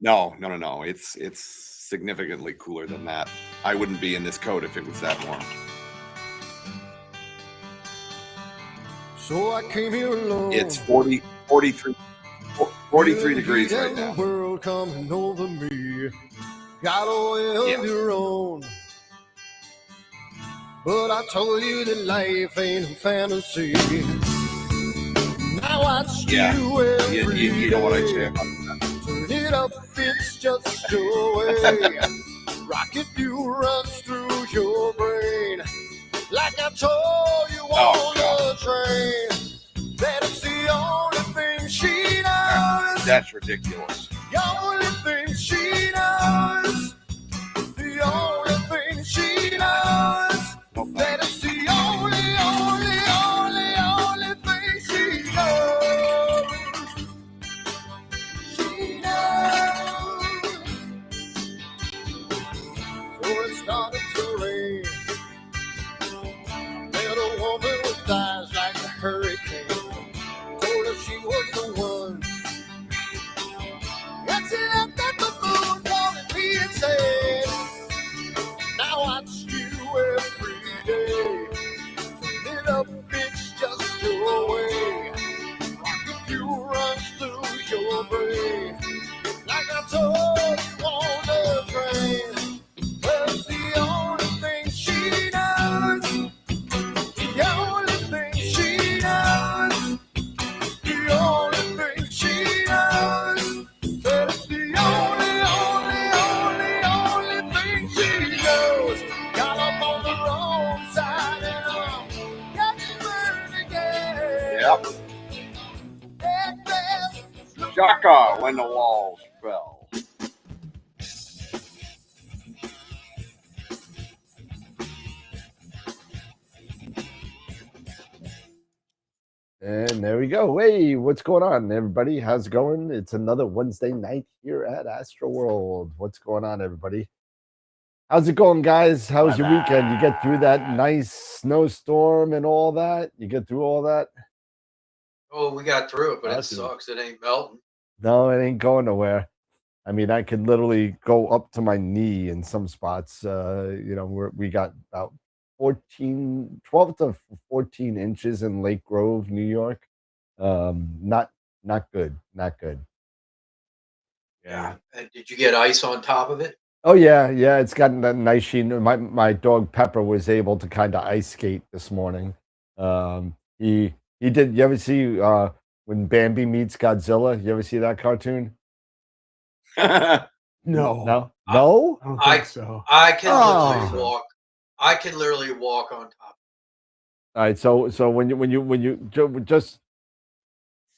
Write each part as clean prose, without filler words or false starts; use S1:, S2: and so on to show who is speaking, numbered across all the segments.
S1: No. It's significantly cooler than that. I wouldn't be in this coat if it was that warm.
S2: So I came here alone.
S1: It's 43 degrees right now.
S2: The world coming over me. Got a way of your own. But I told you that life ain't a fantasy. Now I you every
S1: you know what I say about
S2: that. Turn it up, it's just your way. Rocket fuel runs through your brain. Like I told you on the train. That it's the only thing she knows.
S1: That's ridiculous.
S2: The only thing she knows. The only thing she knows. That it's the only thing she knows. She knows. So it started to rain. Met a woman with eyes like a hurricane. Told her she was the one. And she looked at the moon, calling me insane. Now I watch you every day. Turn it up, it's just your way. Rocket fuel runs through your brain. Like I told you on the train. Well, it's the only thing she knows. The only thing she knows. The only thing she knows. That it's the only thing she knows. Got up on the wrong side and I'm getting burned again.
S1: Yep. Shaka when the walls fell.
S3: And there we go. Hey, what's going on, everybody? How's it going? It's another Wednesday night here at AstroWorld. What's going on, everybody? How's it going, guys? How was your weekend? You get through that nice snowstorm and all that? You get through all that?
S4: Oh, we got through it, but it sucks. It ain't melting.
S3: No, it ain't going nowhere. I mean, I could literally go up to my knee in some spots. We got about 12 to 14 inches in Lake Grove, New York. Not good.
S4: Yeah. And did you get ice on top of it?
S3: Oh yeah. It's gotten that nice sheen. My dog Pepper was able to kind of ice skate this morning. He did. You ever see when Bambi meets Godzilla? You ever see that cartoon?
S5: No.
S3: No.
S5: I don't think so.
S4: I can literally walk. I can literally walk on top.
S3: All right, so when you just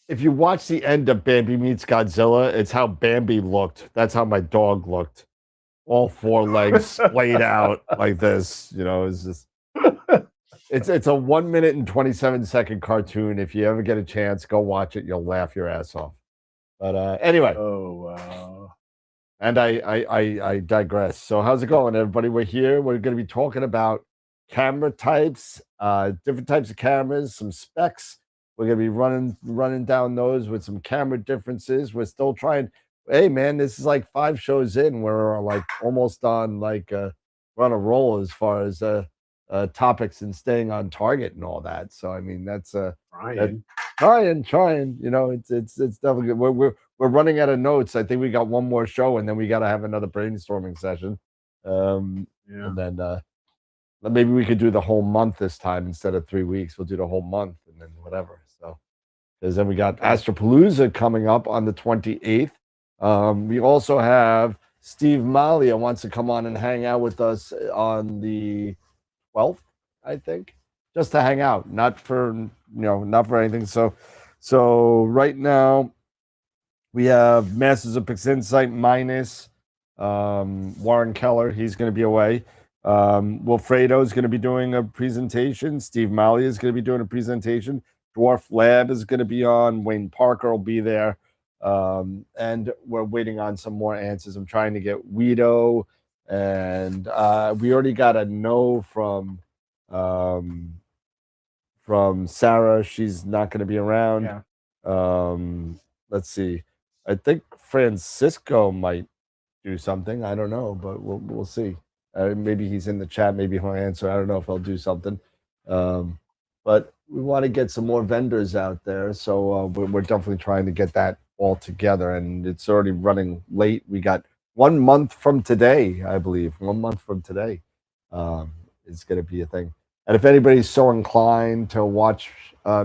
S3: if you watch the end of Bambi meets Godzilla, it's how Bambi looked. That's how my dog looked. All four legs splayed out like this. It's just it's a 1 minute and 27-second cartoon. If you ever get a chance, go watch it. You'll laugh your ass off. But anyway.
S5: Oh wow.
S3: And I digress. So how's it going, everybody? We're here. We're going to be talking about camera types, different types of cameras, some specs. We're going to be running down those with some camera differences. We're still trying. Hey, man, this is like 5 shows in. We're like almost on we're on a roll as far as topics and staying on target and all that. So I mean, that's trying. It's definitely good. We're running out of notes. I think we got one more show, and then we got to have another brainstorming session. And then maybe we could do the whole month this time instead of 3 weeks. We'll do the whole month, and then whatever. So, because then we got Astropalooza coming up on the 28th. We also have Steve Malia wants to come on and hang out with us on the 12th, I think, just to hang out, not for anything. So right now we have Masters of Pix Insight minus Warren Keller. He's going to be away. Wilfredo is going to be doing a presentation. Steve Malia is going to be doing a presentation. Dwarf Lab is going to be on. Wayne Parker will be there. And we're waiting on some more answers. I'm trying to get Guido, and we already got a no from Sarah. She's not going to be around.
S5: Yeah.
S3: Let's see. I think Francisco might do something. I don't know, but we'll see. Maybe he's in the chat. Maybe he'll answer. I don't know if he'll do something. But we want to get some more vendors out there, so we're definitely trying to get that all together. And it's already running late. We got 1 month from today, I believe. 1 month from today is going to be a thing. And if anybody's so inclined to watch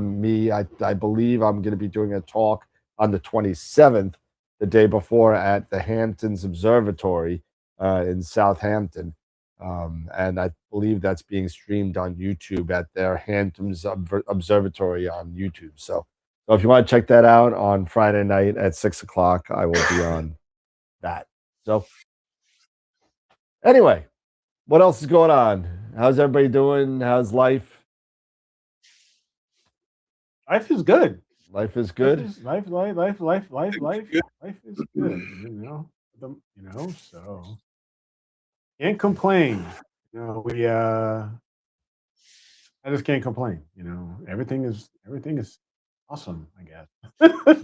S3: me, I believe I'm going to be doing a talk on the 27th, the day before, at the Hamptons Observatory in Southampton. And I believe that's being streamed on YouTube at their Hamptons Observatory on YouTube. So if you want to check that out on Friday night at 6 o'clock, I will be on that. So anyway, what else is going on? How's everybody doing? How's life?
S5: Life is good.
S3: Life is good.
S5: Life is good. So can't complain. I just can't complain. Everything is awesome, I guess.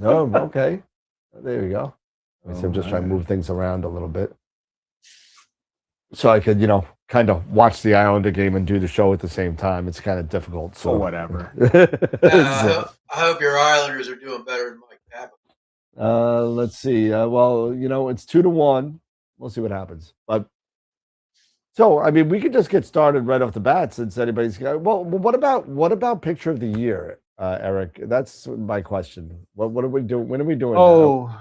S3: Oh, okay. There you go. I'm just trying to move things around a little bit, so I could, kind of watch the Islander game and do the show at the same time. It's kind of difficult. So
S5: whatever.
S4: I hope your Islanders are doing better than Mike Cappa.
S3: Let's see. Well, it's 2-1. We'll see what happens. But so, I mean, we could just get started right off the bat since anybody's got. Well, what about picture of the year, Eric? That's my question. What are we doing? When are we doing?
S5: Oh,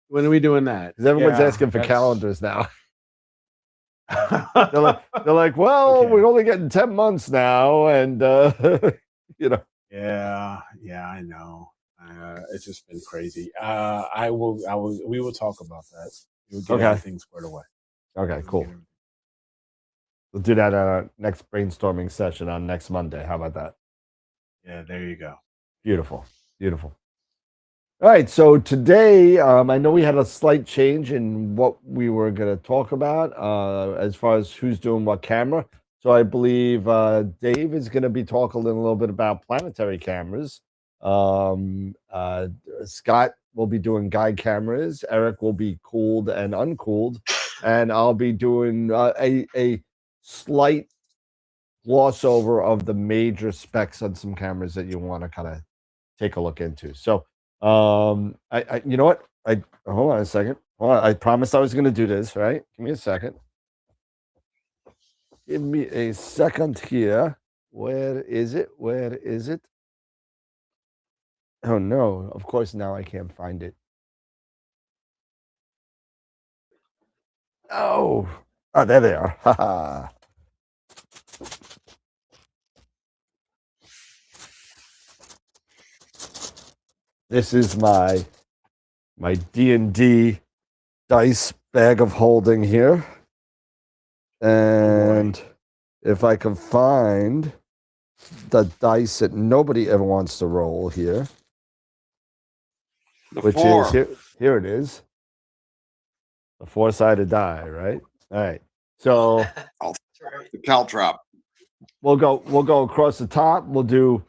S5: when are we doing that?
S3: Because everyone's asking for calendars now. they're like, well,
S5: Okay.
S3: we're only getting 10 months now, and
S5: Yeah, I know. It's just been crazy. We will talk about that. We'll get everything squared away.
S3: Okay, cool. We'll do that at our next brainstorming session on next Monday. How about that?
S5: Yeah, there you go.
S3: Beautiful. All right, so today, I know we had a slight change in what we were going to talk about as far as who's doing what camera. So I believe Dave is going to be talking a little bit about planetary cameras. Scott will be doing guide cameras. Eric will be cooled and uncooled. And I'll be doing a slight gloss-over of the major specs on some cameras that you want to kind of take a look into. So I you know what? Hold on a second. Hold on. I promised I was going to do this, right? Give me a second. Give me a second here. Where is it? Oh no, of course now I can't find it. Oh, there they are. Haha. This is my D&D dice bag of holding here. And if I can find the dice that nobody ever wants to roll here, which is here it is. The 4-sided die, right? All right. So
S1: the caltrop.
S3: We'll go across the top. We'll do,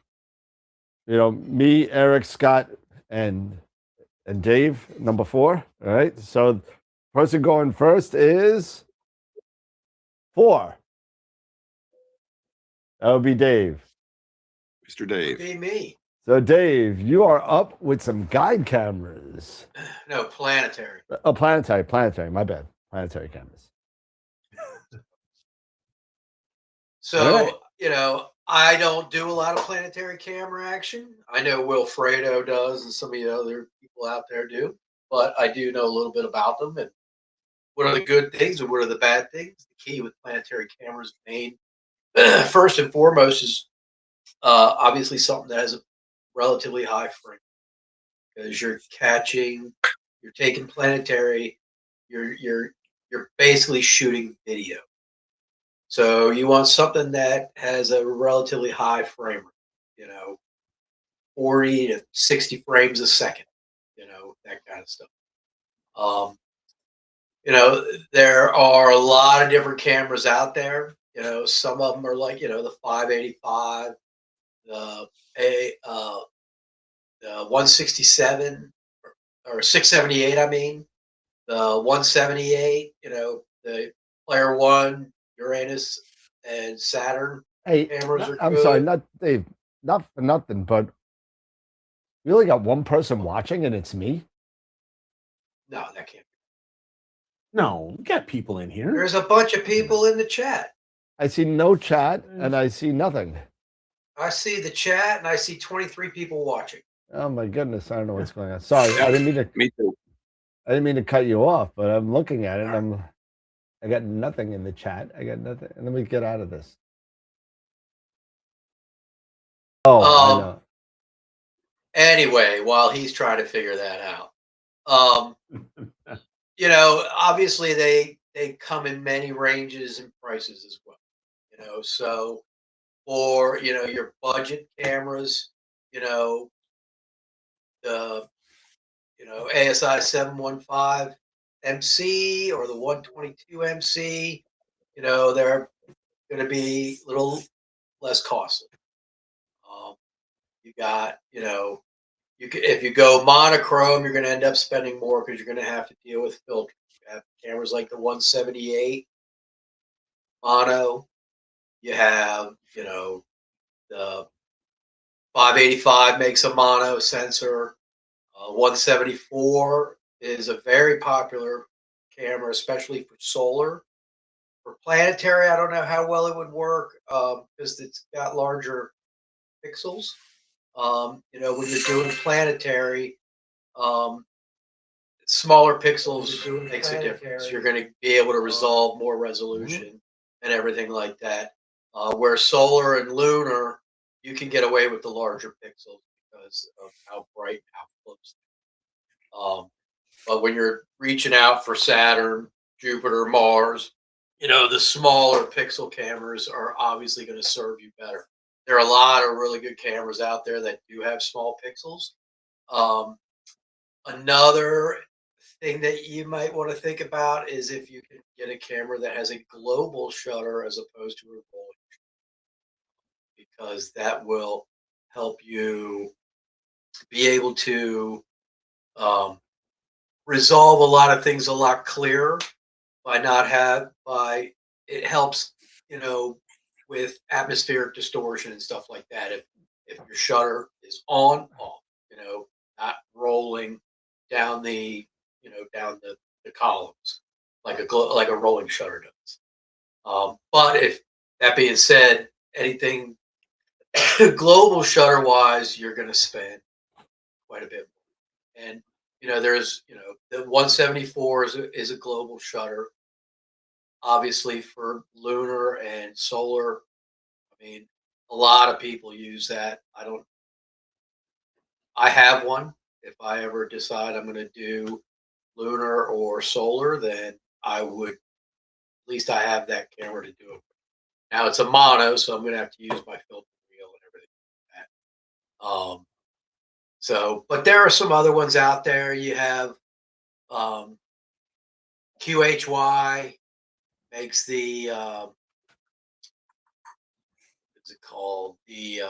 S3: me, Eric, Scott, and Dave, number 4. All right. So the person going first is 4. That would be Dave.
S1: Mr. Dave.
S4: Be me.
S3: So Dave, you are up with some guide cameras.
S4: No, planetary.
S3: Oh, planetary. My bad. Planetary cameras.
S4: So, I don't do a lot of planetary camera action. I know Wilfredo does and some of the other people out there do, but I do know a little bit about them and what are the good things and what are the bad things. The key with planetary cameras, first and foremost, is obviously something that has a relatively high frame, because you're taking planetary, you're basically shooting video. So you want something that has a relatively high frame rate, 40 to 60 frames a second, that kind of stuff. There are a lot of different cameras out there. Some of them are like, the 585, the 167, or 678. I mean, the 178. The Player One, Uranus, and Saturn
S3: Hey,
S4: cameras are
S3: I'm sorry,
S4: good.
S3: not Dave, not for nothing, but we only got one person watching, and it's me.
S4: No, that can't.
S5: No, we got people in here.
S4: There's a bunch of people in the chat.
S3: I see no chat, and I see nothing.
S4: I see the chat, and I see 23 people watching.
S3: Oh my goodness, I don't know what's going on. Sorry, I didn't mean to.
S1: Me too.
S3: I didn't mean to cut you off, but I'm looking at it, and I got nothing in the chat. I got nothing. And let me get out of this. Oh, I know.
S4: Anyway, while he's trying to figure that out, obviously they come in many ranges and prices as well. So for your budget cameras, the ASI 715 MC or the 122 MC, they're going to be a little less costly. You got, if you go monochrome, you're going to end up spending more because you're going to have to deal with filters. You have cameras like the 178 mono. You have, the 585 makes a mono sensor. 174 is a very popular camera, especially for solar. For planetary, I don't know how well it would work because it's got larger pixels. When you're doing planetary, smaller pixels makes a difference. You're going to be able to resolve more resolution and everything like that. Where solar and lunar, you can get away with the larger pixels because of how bright and how close. But when you're reaching out for Saturn, Jupiter, Mars, the smaller pixel cameras are obviously going to serve you better. There are a lot of really good cameras out there that do have small pixels. Another thing that you might want to think about is if you can get a camera that has a global shutter as opposed to a rolling, because that will help you be able to resolve a lot of things a lot clearer by it helps with atmospheric distortion and stuff like that. If your shutter is on off, not rolling down the columns like a rolling shutter does. But if that being said, anything global shutter wise, you're going to spend quite a bit more. And there's the 174 is a global shutter. Obviously, for lunar and solar, I mean, a lot of people use that. I have one. If I ever decide I'm going to do lunar or solar, then I would, at least I have that camera to do it. Now it's a mono, so I'm going to have to use my filter reel and everything like that. But there are some other ones out there. You have QHY makes the what's it called? The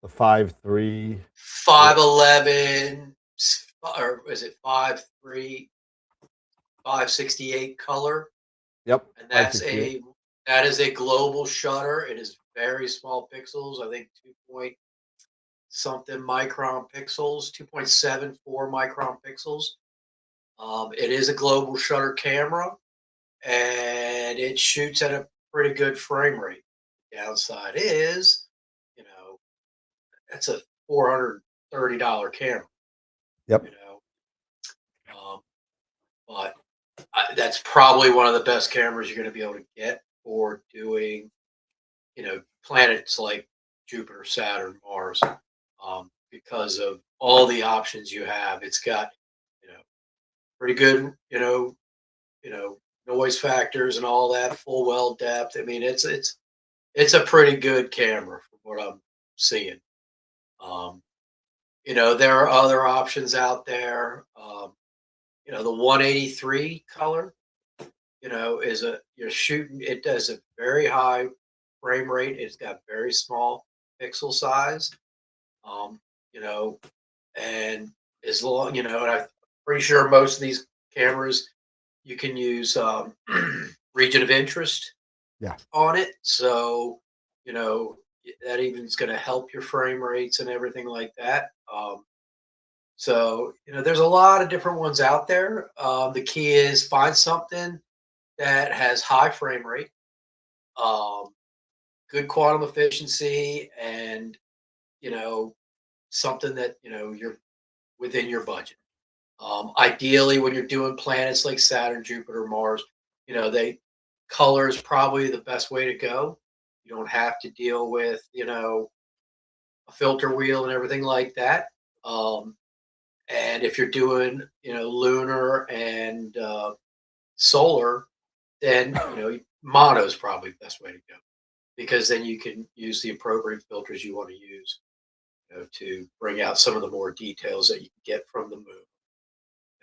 S3: 5.3
S4: 511 or is it 5.3 568 color?
S3: Yep.
S4: And that is a global shutter. It is very small pixels. I think 2 something micron pixels, 2.74 micron pixels. It is a global shutter camera, and it shoots at a pretty good frame rate. The downside is, that's a $430 camera.
S3: Yep.
S4: But that's probably one of the best cameras you're going to be able to get for doing, planets like Jupiter, Saturn, Mars, because of all the options you have. It's got, pretty good, noise factors and all that, full well depth. I mean, it's a pretty good camera from what I'm seeing. There are other options out there. The 183 color, you're shooting. It does a very high frame rate. It's got very small pixel size. And as long, and pretty sure most of these cameras you can use region of interest on it. So, that even is going to help your frame rates and everything like that. So, there's a lot of different ones out there. The key is find something that has high frame rate, good quantum efficiency, and, something that, you're within your budget. Ideally, when you're doing planets like Saturn, Jupiter, Mars, color is probably the best way to go. You don't have to deal with, a filter wheel and everything like that. And if you're doing, lunar and solar, then mono is probably the best way to go, because then you can use the appropriate filters you want to use, to bring out some of the more details that you can get from the moon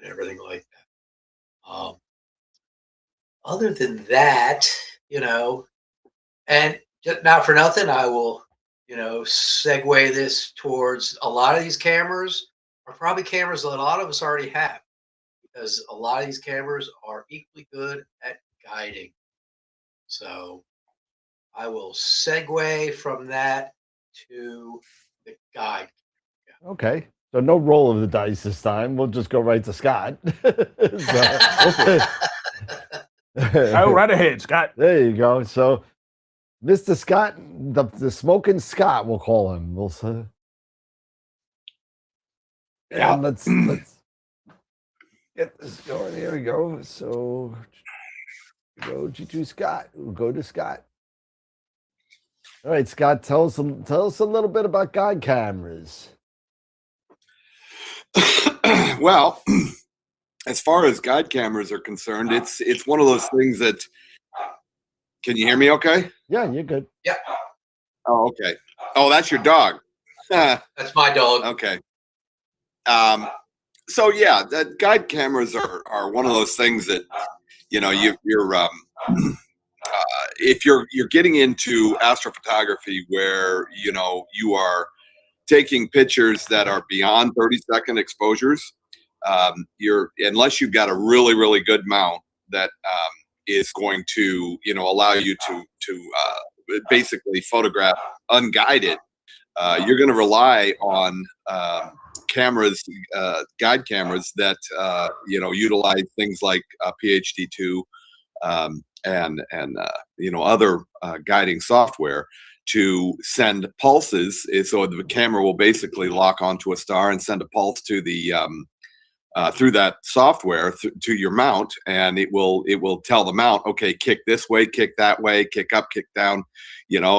S4: and everything like that. Other than that, and just not for nothing, I will, segue this towards a lot of these cameras are probably cameras that a lot of us already have, because a lot of these cameras are equally good at guiding. So I will segue from that to the guide.
S3: Okay. So no roll of the dice this time. We'll just go right to Scott.
S5: Oh, right ahead, Scott.
S3: There you go. So, Mr. Scott, the smoking Scott, we'll call him. We'll say.
S5: Yeah.
S3: And let's get this going. Here we go. So, go to Scott. We'll go to Scott. All right, Scott. Tell us a little bit about guide cameras.
S1: Well, as far as guide cameras are concerned, it's one of those things that. Can you hear me? Okay.
S3: Yeah, you're good.
S4: Yeah.
S1: Oh, okay. Oh, that's your dog.
S4: That's my dog.
S1: Okay. So yeah, that guide cameras are one of those things that you're if you're getting into astrophotography where you are taking pictures that are beyond 30-second exposures, unless you've got a really, really good mount that is going to allow you to basically photograph unguided, you're going to rely on cameras, guide cameras that utilize things like PHD2 and other guiding software to send pulses. So the camera will basically lock onto a star and send a pulse to the through that software to your mount, and it will tell the mount, okay, kick this way, kick that way, kick up, kick down,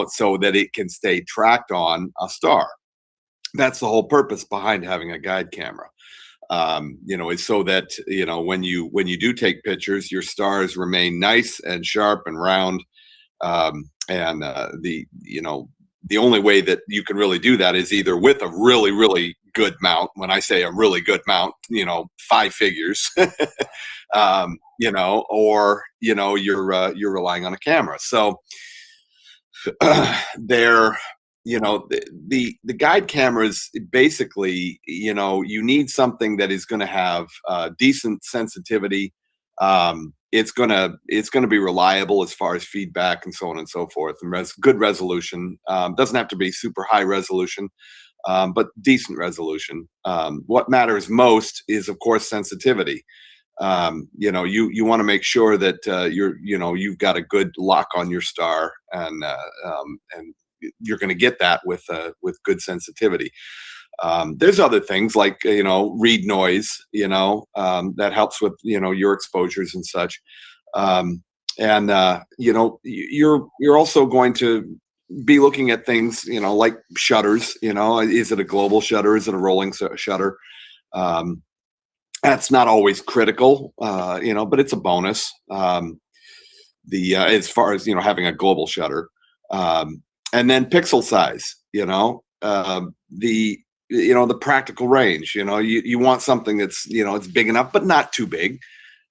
S1: so that it can stay tracked on a star. That's the whole purpose behind having a guide camera. Is so that when you do take pictures, your stars remain nice and sharp and round. The only way that you can really do that is either with a really, really good mount. When I say a really good mount, 5 figures, or you're relying on a camera. So they're the guide cameras basically, you need something that is going to have decent sensitivity. It's gonna be reliable as far as feedback and so on and so forth, and good resolution. Doesn't have to be super high resolution, but decent resolution. What matters most is, of course, sensitivity. You want to make sure that you've got a good lock on your star, and you're going to get that with good sensitivity. There's other things like read noise, that helps with your exposures and such. You're also going to be looking at things like shutters. Is it a global shutter? Is it a rolling shutter? That's not always critical, but it's a bonus. As far as having a global shutter, and then pixel size. The practical range. You want something that's it's big enough but not too big,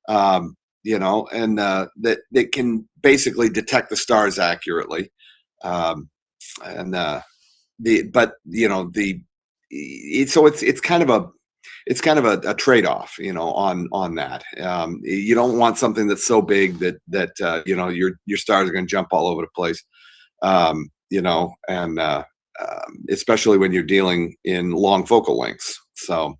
S1: and that can basically detect the stars accurately. So it's kind of it's kind of a trade-off, you know, on that. You don't want something that's so big that you know, your stars are going to jump all over the place, you know, and especially when you're dealing in long focal lengths. So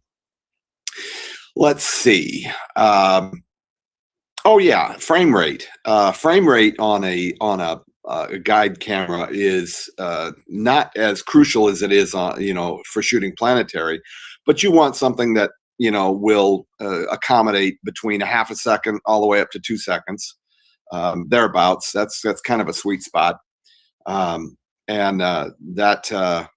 S1: let's see. Oh yeah, frame rate. Frame rate on a guide camera is not as crucial as it is on, you know, for shooting planetary, but you want something that, you know, will accommodate between a half a second all the way up to 2 seconds, thereabouts. That's kind of a sweet spot. And that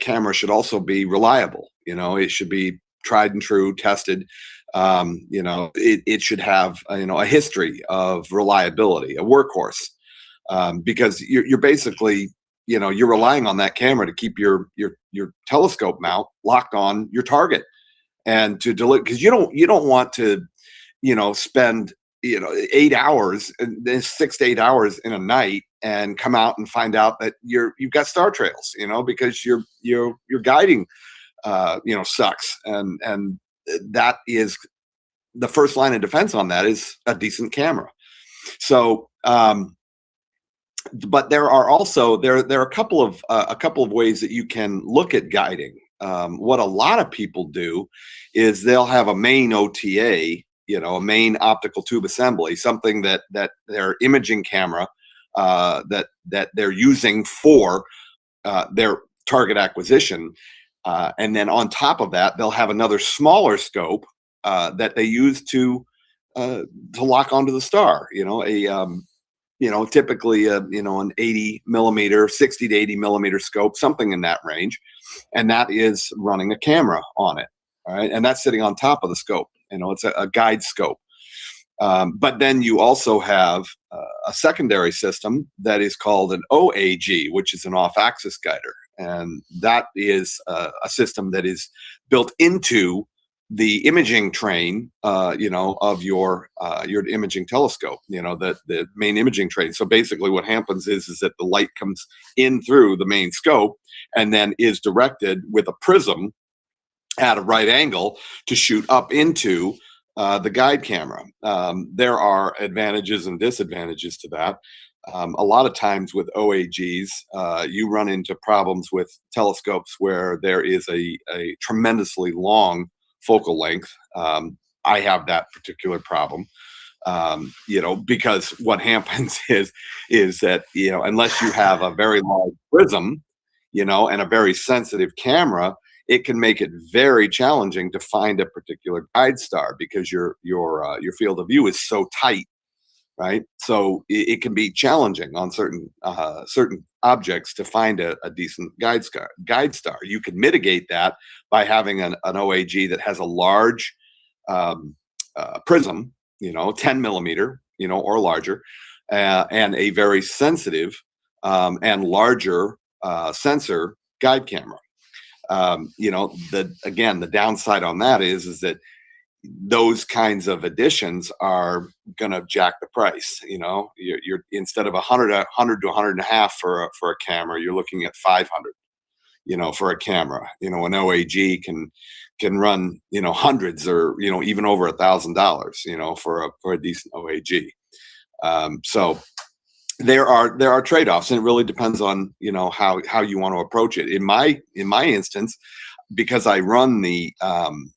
S1: camera should also be reliable. You know, it should be tried and true, tested. You know, it should have you know, a history of reliability, a workhorse, because you're basically, you know, you're relying on that camera to keep your telescope mount locked on your target, and to deliver, because you don't want to, you know, spend, you know, 8 hours, 6 to 8 hours in a night, and come out and find out that you've got star trails, you know, because your guiding you know, sucks, and that is the first line of defense on that is a decent camera. So but there are also there are a couple of ways that you can look at guiding. What a lot of people do is they'll have a main OTA, you know, a main optical tube assembly, something that their imaging camera that they're using for their target acquisition, and then on top of that, they'll have another smaller scope that they use to lock onto the star. You know, you know, typically you know, an 80 millimeter, 60 to 80 millimeter scope, something in that range, and that is running a camera on it. All right, and that's sitting on top of the scope. You know, it's a guide scope. But then you also have a secondary system that is called an OAG, which is an off-axis guider, and that is a system that is built into the imaging train, you know, of your imaging telescope. You know, the main imaging train. So basically, what happens is that the light comes in through the main scope and then is directed with a prism at a right angle to shoot up into the guide camera. There are advantages and disadvantages to that. A lot of times with OAGs, you run into problems with telescopes where there is a tremendously long focal length. I have that particular problem, you know, because what happens is that, you know, unless you have a very large prism, you know, and a very sensitive camera, it can make it very challenging to find a particular guide star because your field of view is so tight, right? So it can be challenging on certain objects to find a decent guide star. You can mitigate that by having an OAG that has a large prism, you know, 10 millimeter, you know, or larger, and a very sensitive and larger sensor guide camera. You know, the downside on that is that those kinds of additions are gonna jack the price. You know, you're instead of 100 to 150 for a camera, you're looking at 500. You know, for a camera. You know, an OAG can run, you know, hundreds or, you know, even over $1,000. You know, for a decent OAG. So there are trade-offs, and it really depends on, you know, how you want to approach it. In my instance, because I run the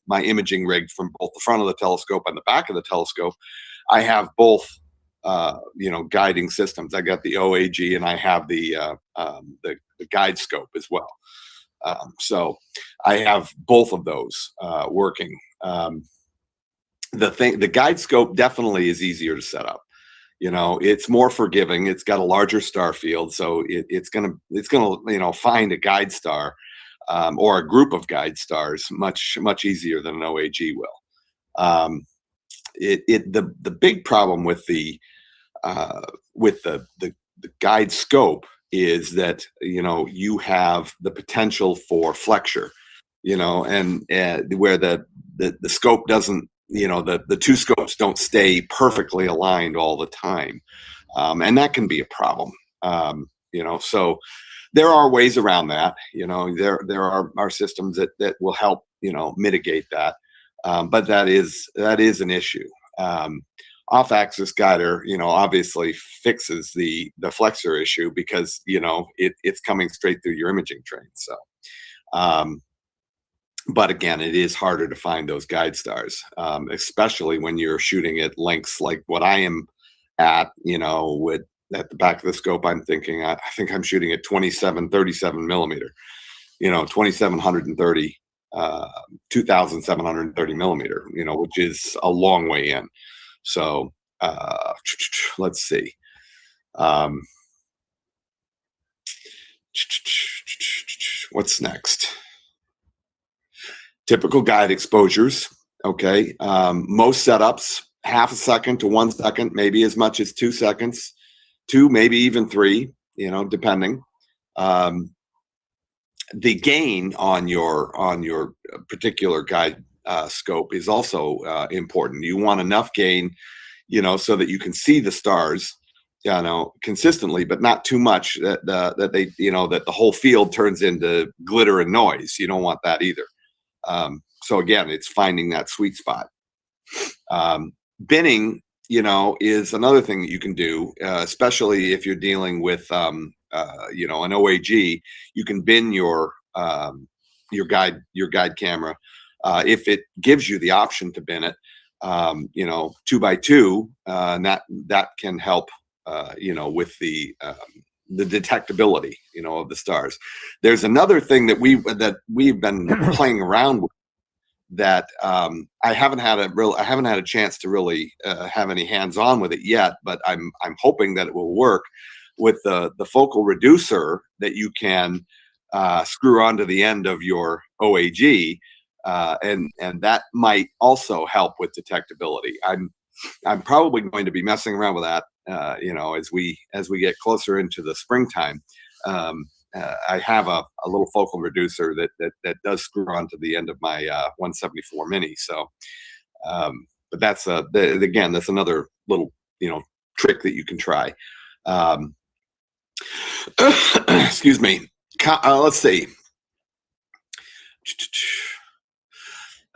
S1: my imaging rig from both the front of the telescope and the back of the telescope, I have both you know, guiding systems. I got the OAG and I have the guide scope as well. So I have both of those working. The guide scope definitely is easier to set up. You know, it's more forgiving. It's got a larger star field, so it's gonna you know, find a guide star or a group of guide stars much easier than an OAG will. The big problem with the guide scope is that, you know, you have the potential for flexure, you know, and where the scope doesn't, you know, the two scopes don't stay perfectly aligned all the time, and that can be a problem. You know, so there are ways around that. You know, there are systems that will help mitigate that. But that is an issue. Off-axis guider, obviously fixes the flexor issue because it's coming straight through your imaging train. So, but again, it is harder to find those guide stars, especially when you're shooting at lengths like what I am at. With at the back of the scope, I think I'm shooting at 2737 millimeter. 2730. 2,730 millimeter, which is a long way in. So let's see. What's next? Typical guide exposures. Okay. Most setups, half a second to 1 second, maybe as much as 2 seconds, 2, maybe even 3, depending. The gain on your particular guide scope is also important. You want enough gain, so that you can see the stars, consistently, but not too much that the whole field turns into glitter and noise. You don't want that either. So again, it's finding that sweet spot. Binning, is another thing that you can do, especially if you're dealing with an OAG. You can bin your guide camera if it gives you the option to bin it. 2x2, and that can help. With the detectability, of the stars. There's another thing that we've been playing around with that I haven't had a chance to really have any hands-on with it yet, but I'm hoping that it will work with the focal reducer that you can screw onto the end of your OAG, and that might also help with detectability. I'm probably going to be messing around with that, as we get closer into the springtime. I have a little focal reducer that does screw onto the end of my 174 Mini. So, but that's again, that's another little trick that you can try. Excuse me. Let's see.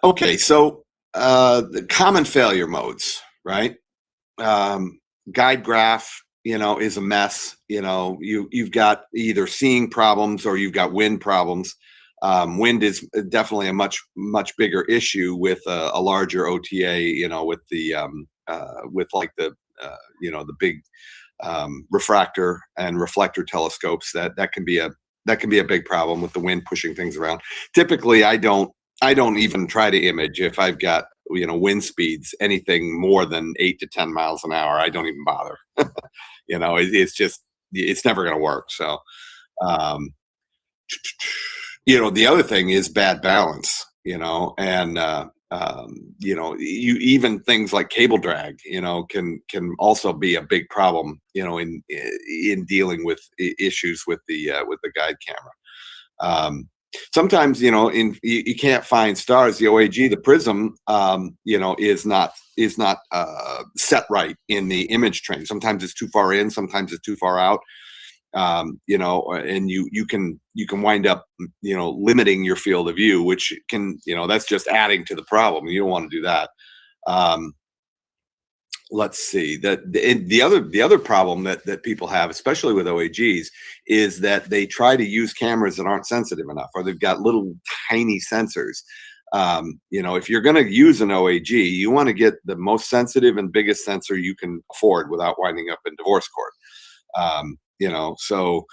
S1: Okay, so the common failure modes, right? Guide graph, is a mess. You've got either seeing problems or you've got wind problems. Wind is definitely a much bigger issue with a larger OTA. With the the big refractor and reflector telescopes. That can be a big problem with the wind pushing things around. Typically, I don't even try to image if I've got wind speeds anything more than 8 to 10 miles an hour. I don't even bother. It's never going to work. So, the other thing is bad balance. And even things like cable drag, can also be a big problem. In dealing with issues with the guide camera. Sometimes you can't find stars. The OAG, the prism, is not set right in the image train. Sometimes it's too far in, sometimes it's too far out. And you can wind up limiting your field of view, which can that's just adding to the problem. You don't want to do that. Let's see, the other problem that people have, especially with OAGs, is that they try to use cameras that aren't sensitive enough, or they've got little tiny sensors. If you're going to use an OAG, you want to get the most sensitive and biggest sensor you can afford without winding up in divorce court. So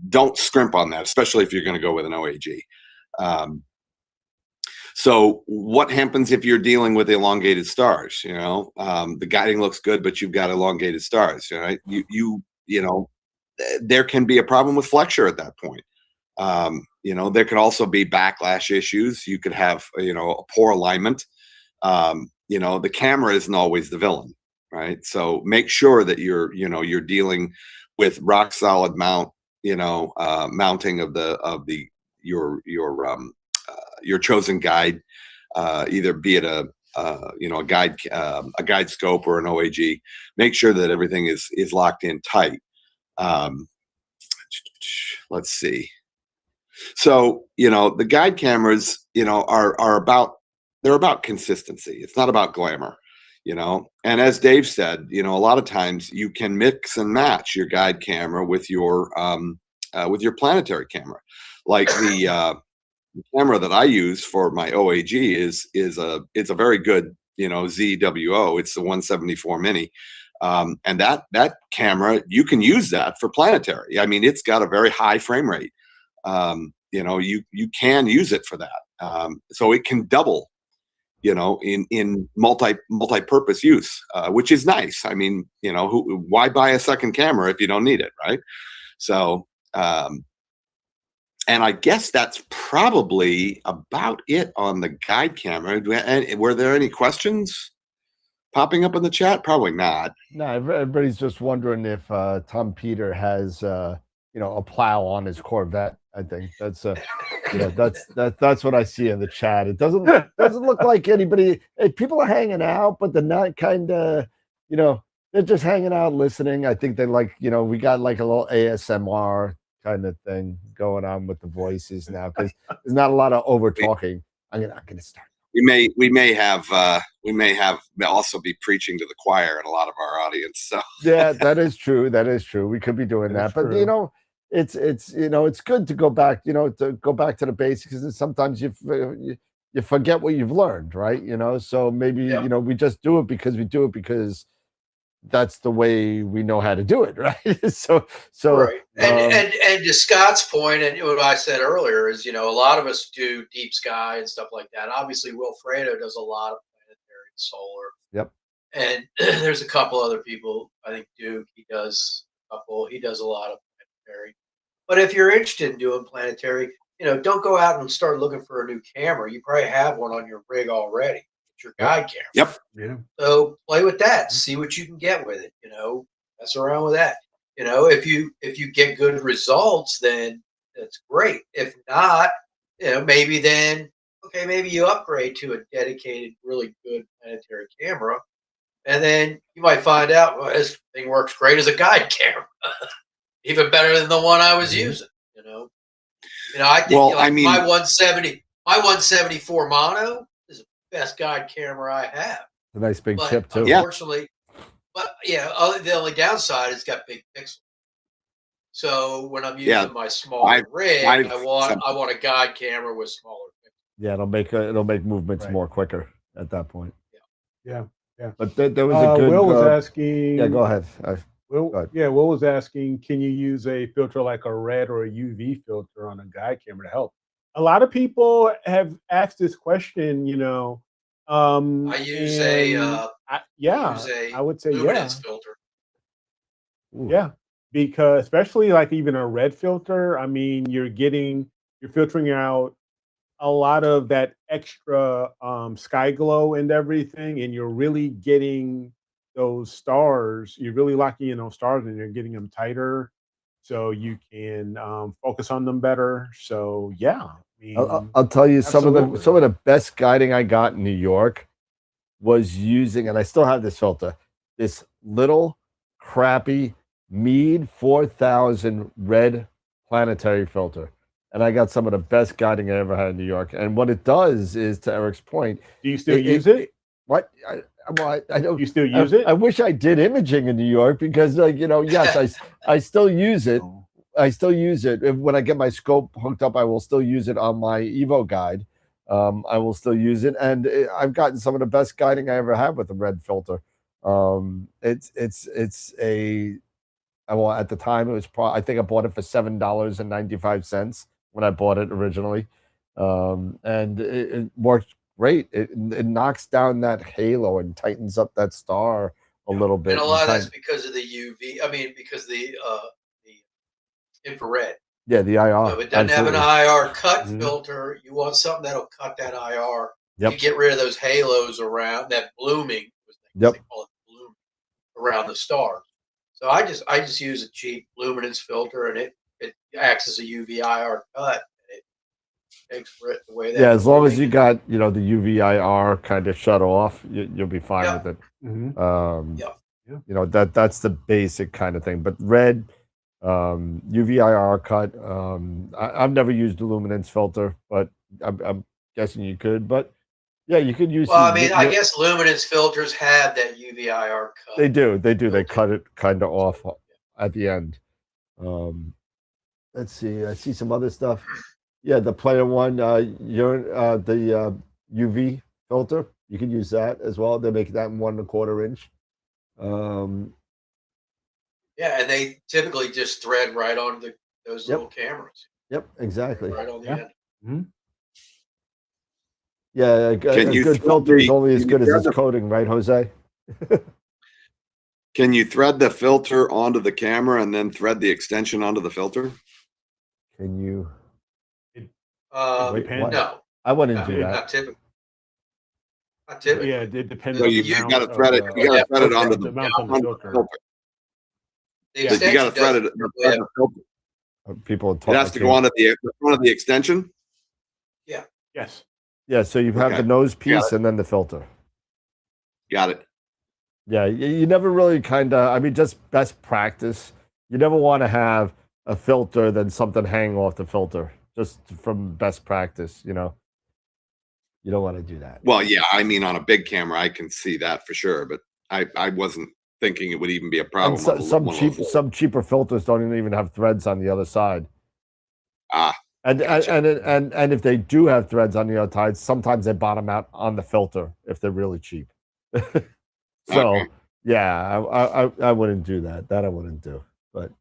S1: don't scrimp on that, especially if you're going to go with an OAG. So what happens if you're dealing with elongated stars? The guiding looks good, but you've got elongated stars, right? There can be a problem with flexure at that point. There could also be backlash issues. You could have, a poor alignment. The camera isn't always the villain, right? So make sure that you're dealing with rock solid mounting of your chosen guide, either be it a guide scope or an OAG. Make sure that everything is locked in tight. Let's see. So, the guide cameras, are about consistency. It's not about glamour, And as Dave said, a lot of times you can mix and match your guide camera with your planetary camera. Like the camera that I use for my OAG it's a very good, ZWO. It's the 174 mini. And that camera, you can use that for planetary. I mean, it's got a very high frame rate. You can use it for that. So it can double, in multi-purpose use, which is nice. I mean, why buy a second camera if you don't need it, right? So, and I guess that's probably about it on the guide camera. And were there any questions popping up in the chat? Probably not.
S3: No, everybody's just wondering if Tom Peter has a plow on his Corvette. I think that's that's what I see in the chat. It doesn't look like anybody. People are hanging out, but they're not kind of they're just hanging out listening. I think they like we got like a little ASMR kind of thing going on with the voices now because there's not a lot of over talking. I'm not going to start.
S1: We may have also be preaching to the choir in a lot of our audience. So
S3: yeah, that is true. That is true. We could be doing that, but it's good to go back. To go back to the basics, and sometimes you forget what you've learned, right? So maybe we just do it because that's the way we know how to do it, right? so
S4: right. And to Scott's point, and what I said earlier is, a lot of us do deep sky and stuff like that. Obviously, Wilfredo does a lot of planetary and solar.
S3: Yep.
S4: And there's a couple other people. I think Duke, he does a couple. He does a lot of planetary. But if you're interested in doing planetary, don't go out and start looking for a new camera. You probably have one on your rig already. Your guide camera.
S1: Yep.
S5: Yeah.
S4: So play with that. See what you can get with it. Mess around with that. If you get good results, then that's great. If not, maybe you upgrade to a dedicated, really good planetary camera, and then you might find out, well, this thing works great as a guide camera, even better than the one I was using. I think my 174 mono. Best guide camera I have.
S3: A nice big chip too.
S4: Unfortunately, but the only downside is it's got big pixels. So when I'm using my smaller rig, I want a guide camera with smaller pixels.
S3: Yeah, it'll make movements more quicker at that point.
S5: Yeah.
S3: But there was a good.
S5: Will was asking.
S3: Yeah, go ahead.
S5: Will was asking, can you use a filter like a red or a UV filter on a guide camera to help? A lot of people have asked this question,
S4: I use
S5: I would say
S4: luminance filter.
S5: Ooh. Yeah, because especially like even a red filter, I mean, you're filtering out a lot of that extra sky glow and everything, and you're really getting those stars. You're really locking in those stars, and you're getting them tighter, so you can focus on them better. So yeah,
S3: I'll tell you some of the best guiding I got in New York was using, and I still have this filter, this little crappy Meade 4000 red planetary filter. And I got some of the best guiding I ever had in New York. And what it does is, to Eric's point,
S5: do you still use it?
S3: What? I don't.
S5: You still use it?
S3: I wish I did imaging in New York because, yes, I still use it. I still use it. When I get my scope hooked up, I will still use it on my Evo guide. I will still use it, and I've gotten some of the best guiding I ever had with the red filter. It's a. Well, at the time it was I think I bought it for $7.95 when I bought it originally, and it worked great. It knocks down that halo and tightens up that star a little bit.
S4: And a lot of that's because of the UV. I mean, because the infrared.
S3: Yeah, the IR.
S4: So if it doesn't have an IR cut filter, you want something that'll cut that IR.
S3: Yep.
S4: You get rid of those halos around that blooming.
S3: Yep.
S4: They call it blooming around the stars. So I just use a cheap luminance filter, and it acts as a UV IR cut. And it takes for it the way that.
S3: Yeah, as long as you got the UV IR kind of shut off, you'll be fine with it.
S5: Mm-hmm.
S3: That's the basic kind of thing. But red, UV IR cut. I've never used a luminance filter, but I'm guessing you could. But yeah, you could use.
S4: Well, I mean, I guess luminance filters have that UV-IR cut.
S3: They do. They cut it kind of off at the end. Let's see. I see some other stuff. Yeah, the player one, the UV filter. You can use that as well. They make that in 1 1/4 inch.
S4: Yeah, and they typically just thread right onto those little cameras.
S3: Yep, exactly.
S4: Right on the end.
S5: Mm-hmm.
S3: Yeah, a good filter is only as good as its coating, right, Jose?
S1: Can you thread the filter onto the camera and then thread the extension onto the filter?
S3: Can you?
S4: No.
S3: I wouldn't do that.
S4: Not typically. Not typically.
S5: Yeah, it depends.
S1: So you got to thread it. You got to thread it onto the filter.
S4: The
S1: You got to thread it. Thread the filter.
S3: People
S1: It has to go onto the front of the extension.
S4: Yeah.
S5: Yes.
S3: Yeah, so you have the nose piece and then the filter.
S1: Got it.
S3: Yeah, you never really kind of, I mean, just best practice. You never want to have a filter, then something hang off the filter, just from best practice, you know. You don't want to do that.
S1: Well, yeah, I mean, on a big camera, I can see that for sure, but I wasn't thinking it would even be a problem.
S3: Some cheaper filters don't even have threads on the other side. And if they do have threads on the other side, sometimes they bottom out on the filter if they're really cheap. So yeah, I wouldn't do that. That I wouldn't do. But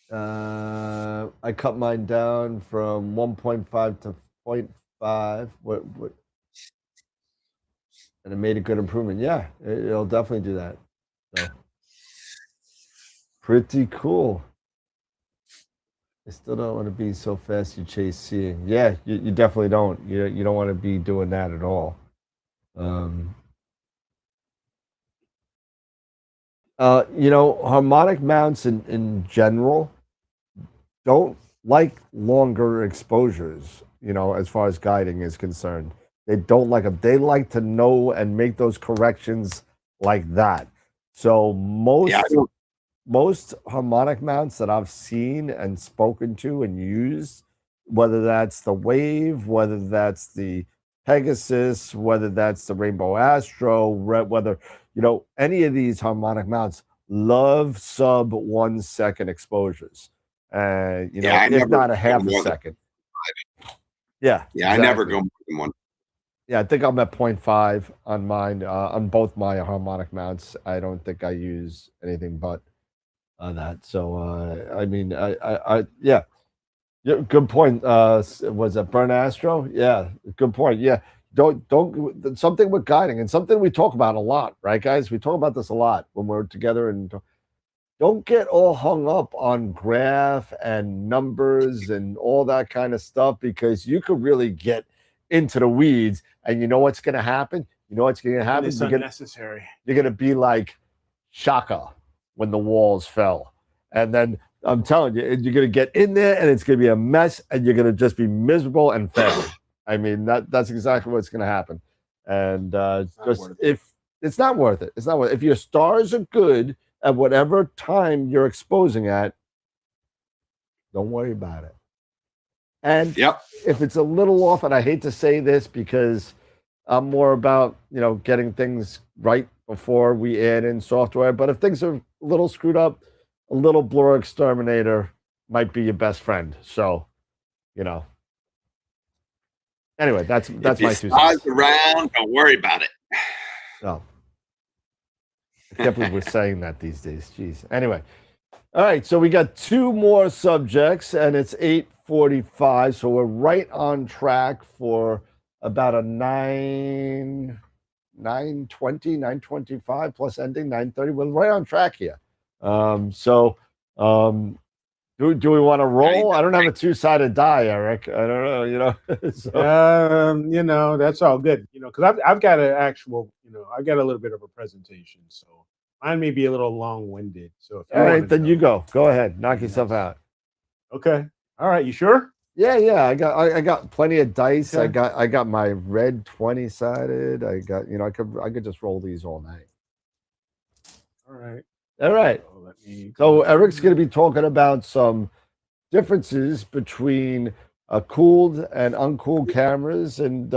S3: I cut mine down from 1.5 to 0.5. What? And it made a good improvement. Yeah, it'll definitely do that. So pretty cool. I still don't want to be so fast you chase seeing. Yeah, you definitely don't. You don't want to be doing that at all. Harmonic mounts in general don't like longer exposures, as far as guiding is concerned. They don't like them. They like to know and make those corrections like that. So most harmonic mounts that I've seen and spoken to and used, whether that's the Wave, whether that's the Pegasus, whether that's the Rainbow Astro, whether, any of these harmonic mounts love sub 1 second exposures. If not a half a second. Yeah.
S1: Yeah, exactly. I never go more than 1.
S3: Yeah, I think I'm at 0.5 on mine, on both my harmonic mounts. I don't think I use anything but that. So, yeah, good point. Was it Burn Astro? Yeah, good point. Yeah, don't something with guiding and something we talk about a lot, right, guys? We talk about this a lot when we're together, and don't get all hung up on graph and numbers and all that kind of stuff, because you could really get into the weeds, and you know what's going to happen?
S5: It's unnecessary.
S3: You're going to be like Shaka when the walls fell. And then I'm telling you, you're going to get in there and it's going to be a mess, and you're going to just be miserable and fail. I mean, that's exactly what's going to happen. And it's not worth it. If your stars are good at whatever time you're exposing at, don't worry about it. And if it's a little off, and I hate to say this because I'm more about, getting things right before we add in software, but if things are a little screwed up, a little blur exterminator might be your best friend. So, anyway, that's my 2 cents.
S1: Around, don't worry about it.
S3: No. I can't believe we're saying that these days. Jeez. Anyway. All right, so we got 2 more subjects, and it's 8:45, so we're right on track for about a 9:20, 9:25 plus ending 9:30. We're right on track here. Do we want to roll? I don't have a 2-sided die, Eric. I don't know,
S5: So. That's all good, because I've got an actual, I've got a little bit of a presentation, so mine may be a little long-winded. So
S3: all right, then you go. Go ahead, knock yourself out.
S5: Okay. All right. You sure?
S3: Yeah. I got plenty of dice. Okay. I got my red 20-sided. I got, I could just roll these all night.
S5: All right.
S3: All right.
S5: let me.
S3: So Eric's going to be talking about some differences between cooled and uncooled cameras, and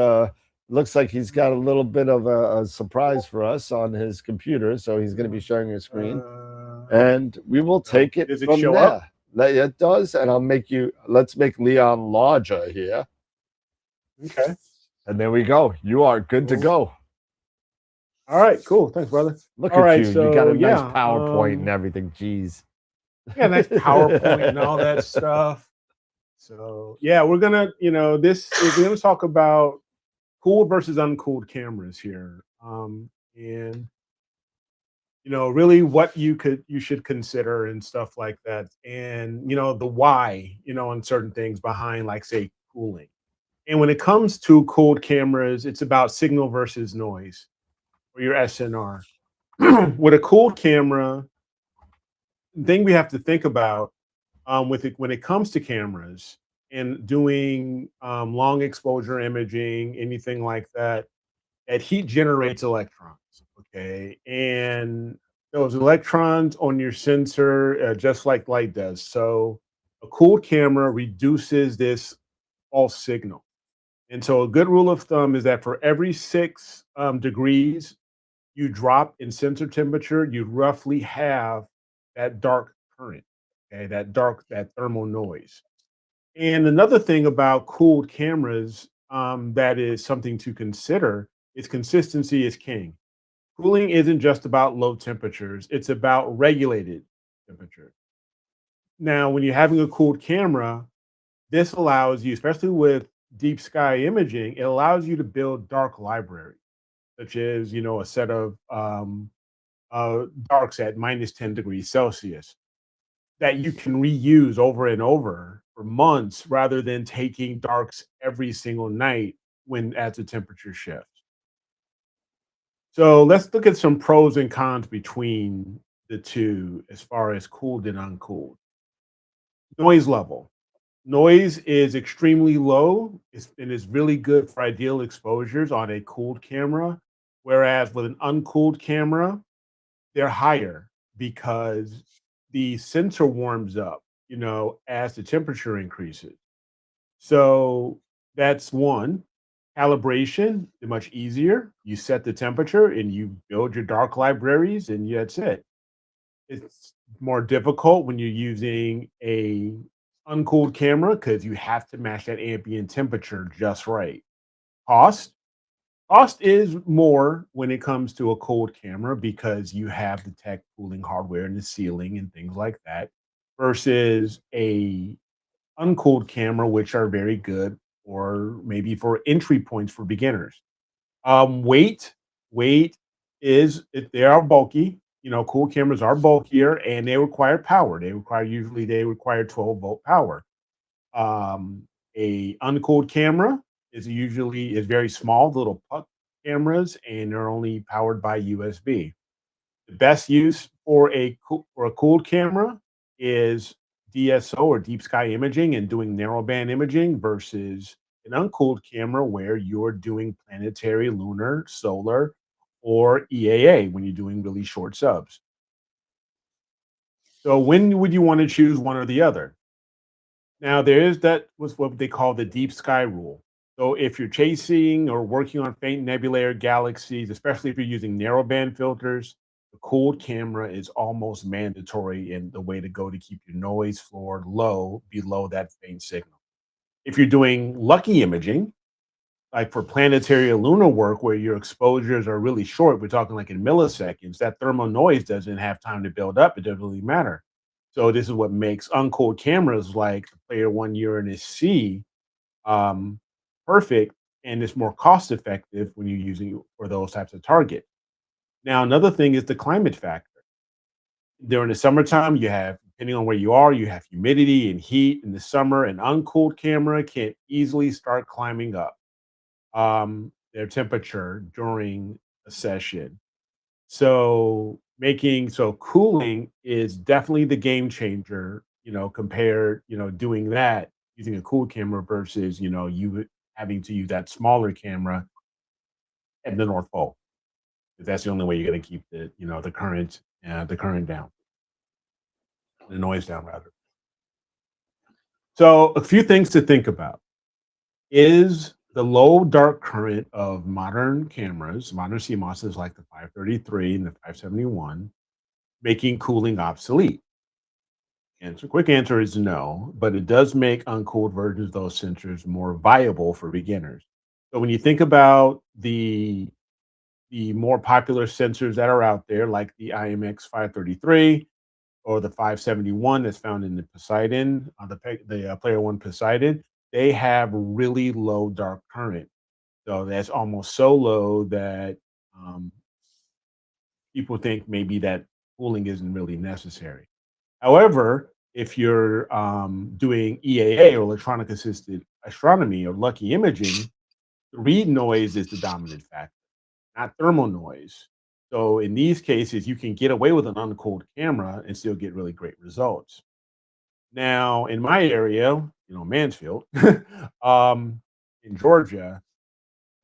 S3: looks like he's got a little bit of a surprise for us on his computer. So he's going to be sharing his screen, and we will take it
S5: Does it
S3: from
S5: show
S3: there.
S5: up?
S3: It does, and let's make Leon larger here.
S5: Okay.
S3: And there we go. You are good to go.
S5: All right, cool. Thanks, brother.
S3: Look
S5: All
S3: at
S5: right,
S3: you. You got
S5: so,
S3: a nice
S5: yeah,
S3: PowerPoint and everything. Jeez.
S5: Yeah, nice PowerPoint and all that stuff. So yeah, we're gonna, we're gonna talk about cooled versus uncooled cameras here. And really what you should consider and stuff like that. And the why, on certain things behind, like, say, cooling. And when it comes to cooled cameras, it's about signal versus noise, or your SNR. With a cooled camera, the thing we have to think about with it when it comes to cameras and doing long exposure imaging, anything like that, that heat generates electrons. Okay, and those electrons on your sensor, just like light does. So a cooled camera reduces this false signal. And so a good rule of thumb is that for every 6 degrees you drop in sensor temperature, you roughly have that dark current, okay, that thermal noise. And another thing about cooled cameras, that is something to consider, is consistency is king. Cooling isn't just about low temperatures, it's about regulated temperature. Now, when you're having a cooled camera, this allows you, especially with deep sky imaging, it allows you to build dark libraries, such as, a set of darks at -10 degrees Celsius that you can reuse over and over for months, rather than taking darks every single night as the temperature shifts. So let's look at some pros and cons between the two as far as cooled and uncooled. Noise level. Noise is extremely low and is really good for ideal exposures on a cooled camera, whereas with an uncooled camera, they're higher because the sensor warms up, as the temperature increases. So that's one. Calibration is much easier. You set the temperature and you build your dark libraries, and that's it. It's more difficult when you're using a uncooled camera because you have to match that ambient temperature just right. Cost. Cost is more when it comes to a cold camera because you have the tech cooling hardware in the ceiling and things like that, versus a uncooled camera, which are very good or maybe for entry points for beginners. Weight. Weight they are bulky. Cool cameras are bulkier and they require power. They require 12-volt power. A uncooled camera is very small, little puck cameras, and they're only powered by USB. The best use for a cooled camera is DSO, or deep sky imaging, and doing narrowband imaging, versus an uncooled camera where you're doing planetary, lunar, solar, or EAA when you're doing really short subs. So when would you want to choose one or the other? Now, that was what they call the deep sky rule. So if you're chasing or working on faint nebulae galaxies, especially if you're using narrowband filters, the cooled camera is almost mandatory and the way to go to keep your noise floor low, below that faint signal. If you're doing lucky imaging, like for planetary or lunar work where your exposures are really short, we're talking like in milliseconds, that thermal noise doesn't have time to build up. It doesn't really matter. So this is what makes uncooled cameras like the Player One Uranus C perfect, and it's more cost effective when you're using it for those types of targets. Now, another thing is the climate factor. During the summertime, depending on where you are, you have humidity and heat in the summer. An uncooled camera can easily start climbing up their temperature during a session. So cooling is definitely the game changer, compared, doing that using a cool camera versus, you having to use that smaller camera at the North Pole. 'Cause that's the only way you're going to keep the current down. the noise down rather. So a few things to think about is the low dark current of modern cameras, modern CMOSs like the 533 and the 571, making cooling obsolete? Quick answer is no, but it does make uncooled versions of those sensors more viable for beginners. So when you think about the more popular sensors that are out there, like the IMX 533 or the 571 that's found in the Poseidon, the Player One Poseidon, they have really low dark current. So that's almost so low that um, people think maybe that cooling isn't really necessary. However, if you're doing EAA or electronic assisted astronomy or lucky imaging, the read noise is the dominant factor, not thermal noise. So in these cases, you can get away with an uncooled camera and still get really great results. Now, in my area, Mansfield, um, in Georgia,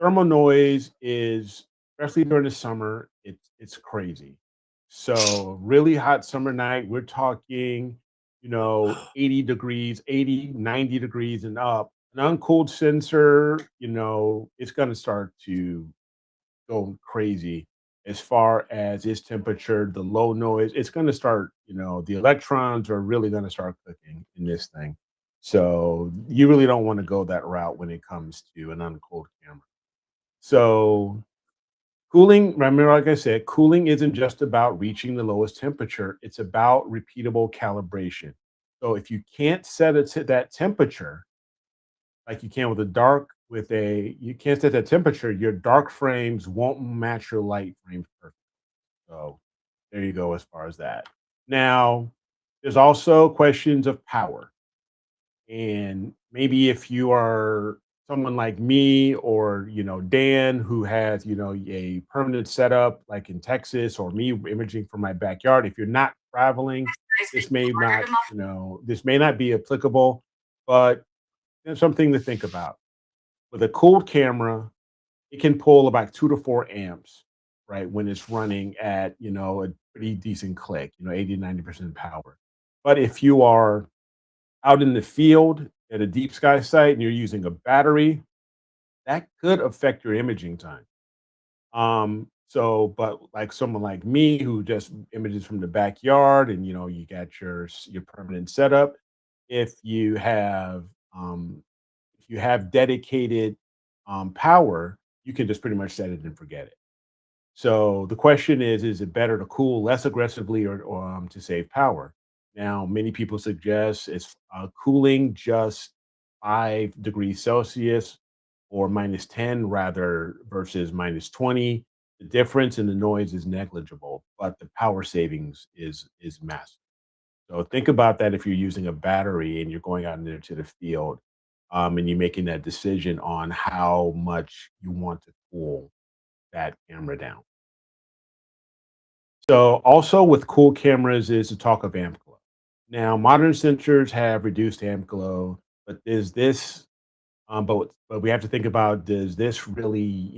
S5: thermal noise is, especially during the summer, it's crazy. So really hot summer night, we're talking, 80 degrees, 80, 90 degrees and up. An uncooled sensor, it's going to start to go crazy as far as its temperature, the low noise. It's going to start, the electrons are really going to start cooking in this thing. So you really don't want to go that route when it comes to an uncooled camera. So cooling, remember, like I said, cooling isn't just about reaching the lowest temperature. It's about repeatable calibration. So if you can't set it to that temperature, like you can with a you can't set that temperature, your dark frames won't match your light frames perfectly. So there you go as far as that. Now, there's also questions of power. And maybe if you are someone like me or, Dan, who has, a permanent setup like in Texas, or me imaging from my backyard, if you're not traveling, this may not be applicable, but it's something to think about. With a cooled camera, it can pull about 2 to 4 amps, right? When it's running at, a pretty decent click, 80 to 90% power. But if you are out in the field at a deep sky site and you're using a battery, that could affect your imaging time. But like someone like me who just images from the backyard and you got your permanent setup, if you have um if you have dedicated power, you can just pretty much set it and forget it. So the question is it better to cool less aggressively or to save power? Now, many people suggest it's cooling just 5 degrees Celsius or -10 rather versus -20. The difference in the noise is negligible, but the power savings is massive. So think about that if you're using a battery and you're going out there to the field, and you're making that decision on how much you want to cool that camera down. So also with cool cameras is the talk of amp glow. Now, modern sensors have reduced amp glow, but is this but we have to think about, does this really,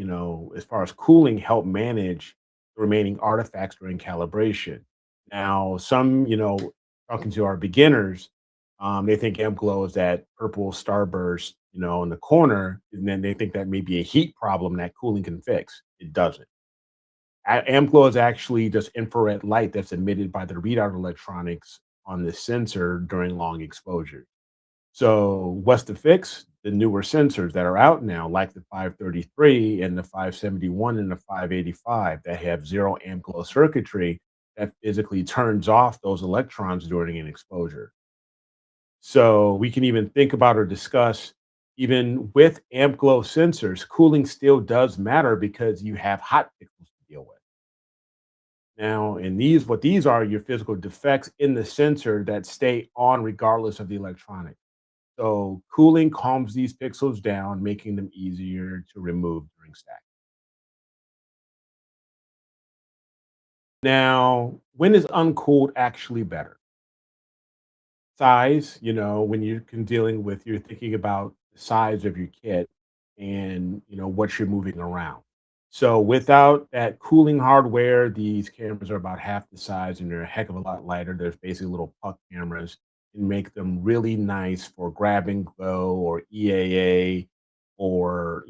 S5: as far as cooling, help manage the remaining artifacts during calibration? Now, some, talking to our beginners, they think amp glow is that purple starburst, in the corner, and then they think that may be a heat problem that cooling can fix. It doesn't. Amp glow is actually just infrared light that's emitted by the readout electronics on the sensor during long exposure. So what's the fix? The newer sensors that are out now, like the 533 and the 571 and the 585, that have zero amp glow circuitry that physically turns off those electrons during an exposure. So we can even think about or discuss, even with amp glow sensors, cooling still does matter because you have hot pixels to deal with. Now, in what these are your physical defects in the sensor that stay on regardless of the electronics. So cooling calms these pixels down, making them easier to remove during stack. Now, when is uncooled actually better? Size, when you're thinking about the size of your kit and what you're moving around. So without that cooling hardware, these cameras are about half the size and they're a heck of a lot lighter. There's basically little puck cameras and make them really nice for grab and go or EAA or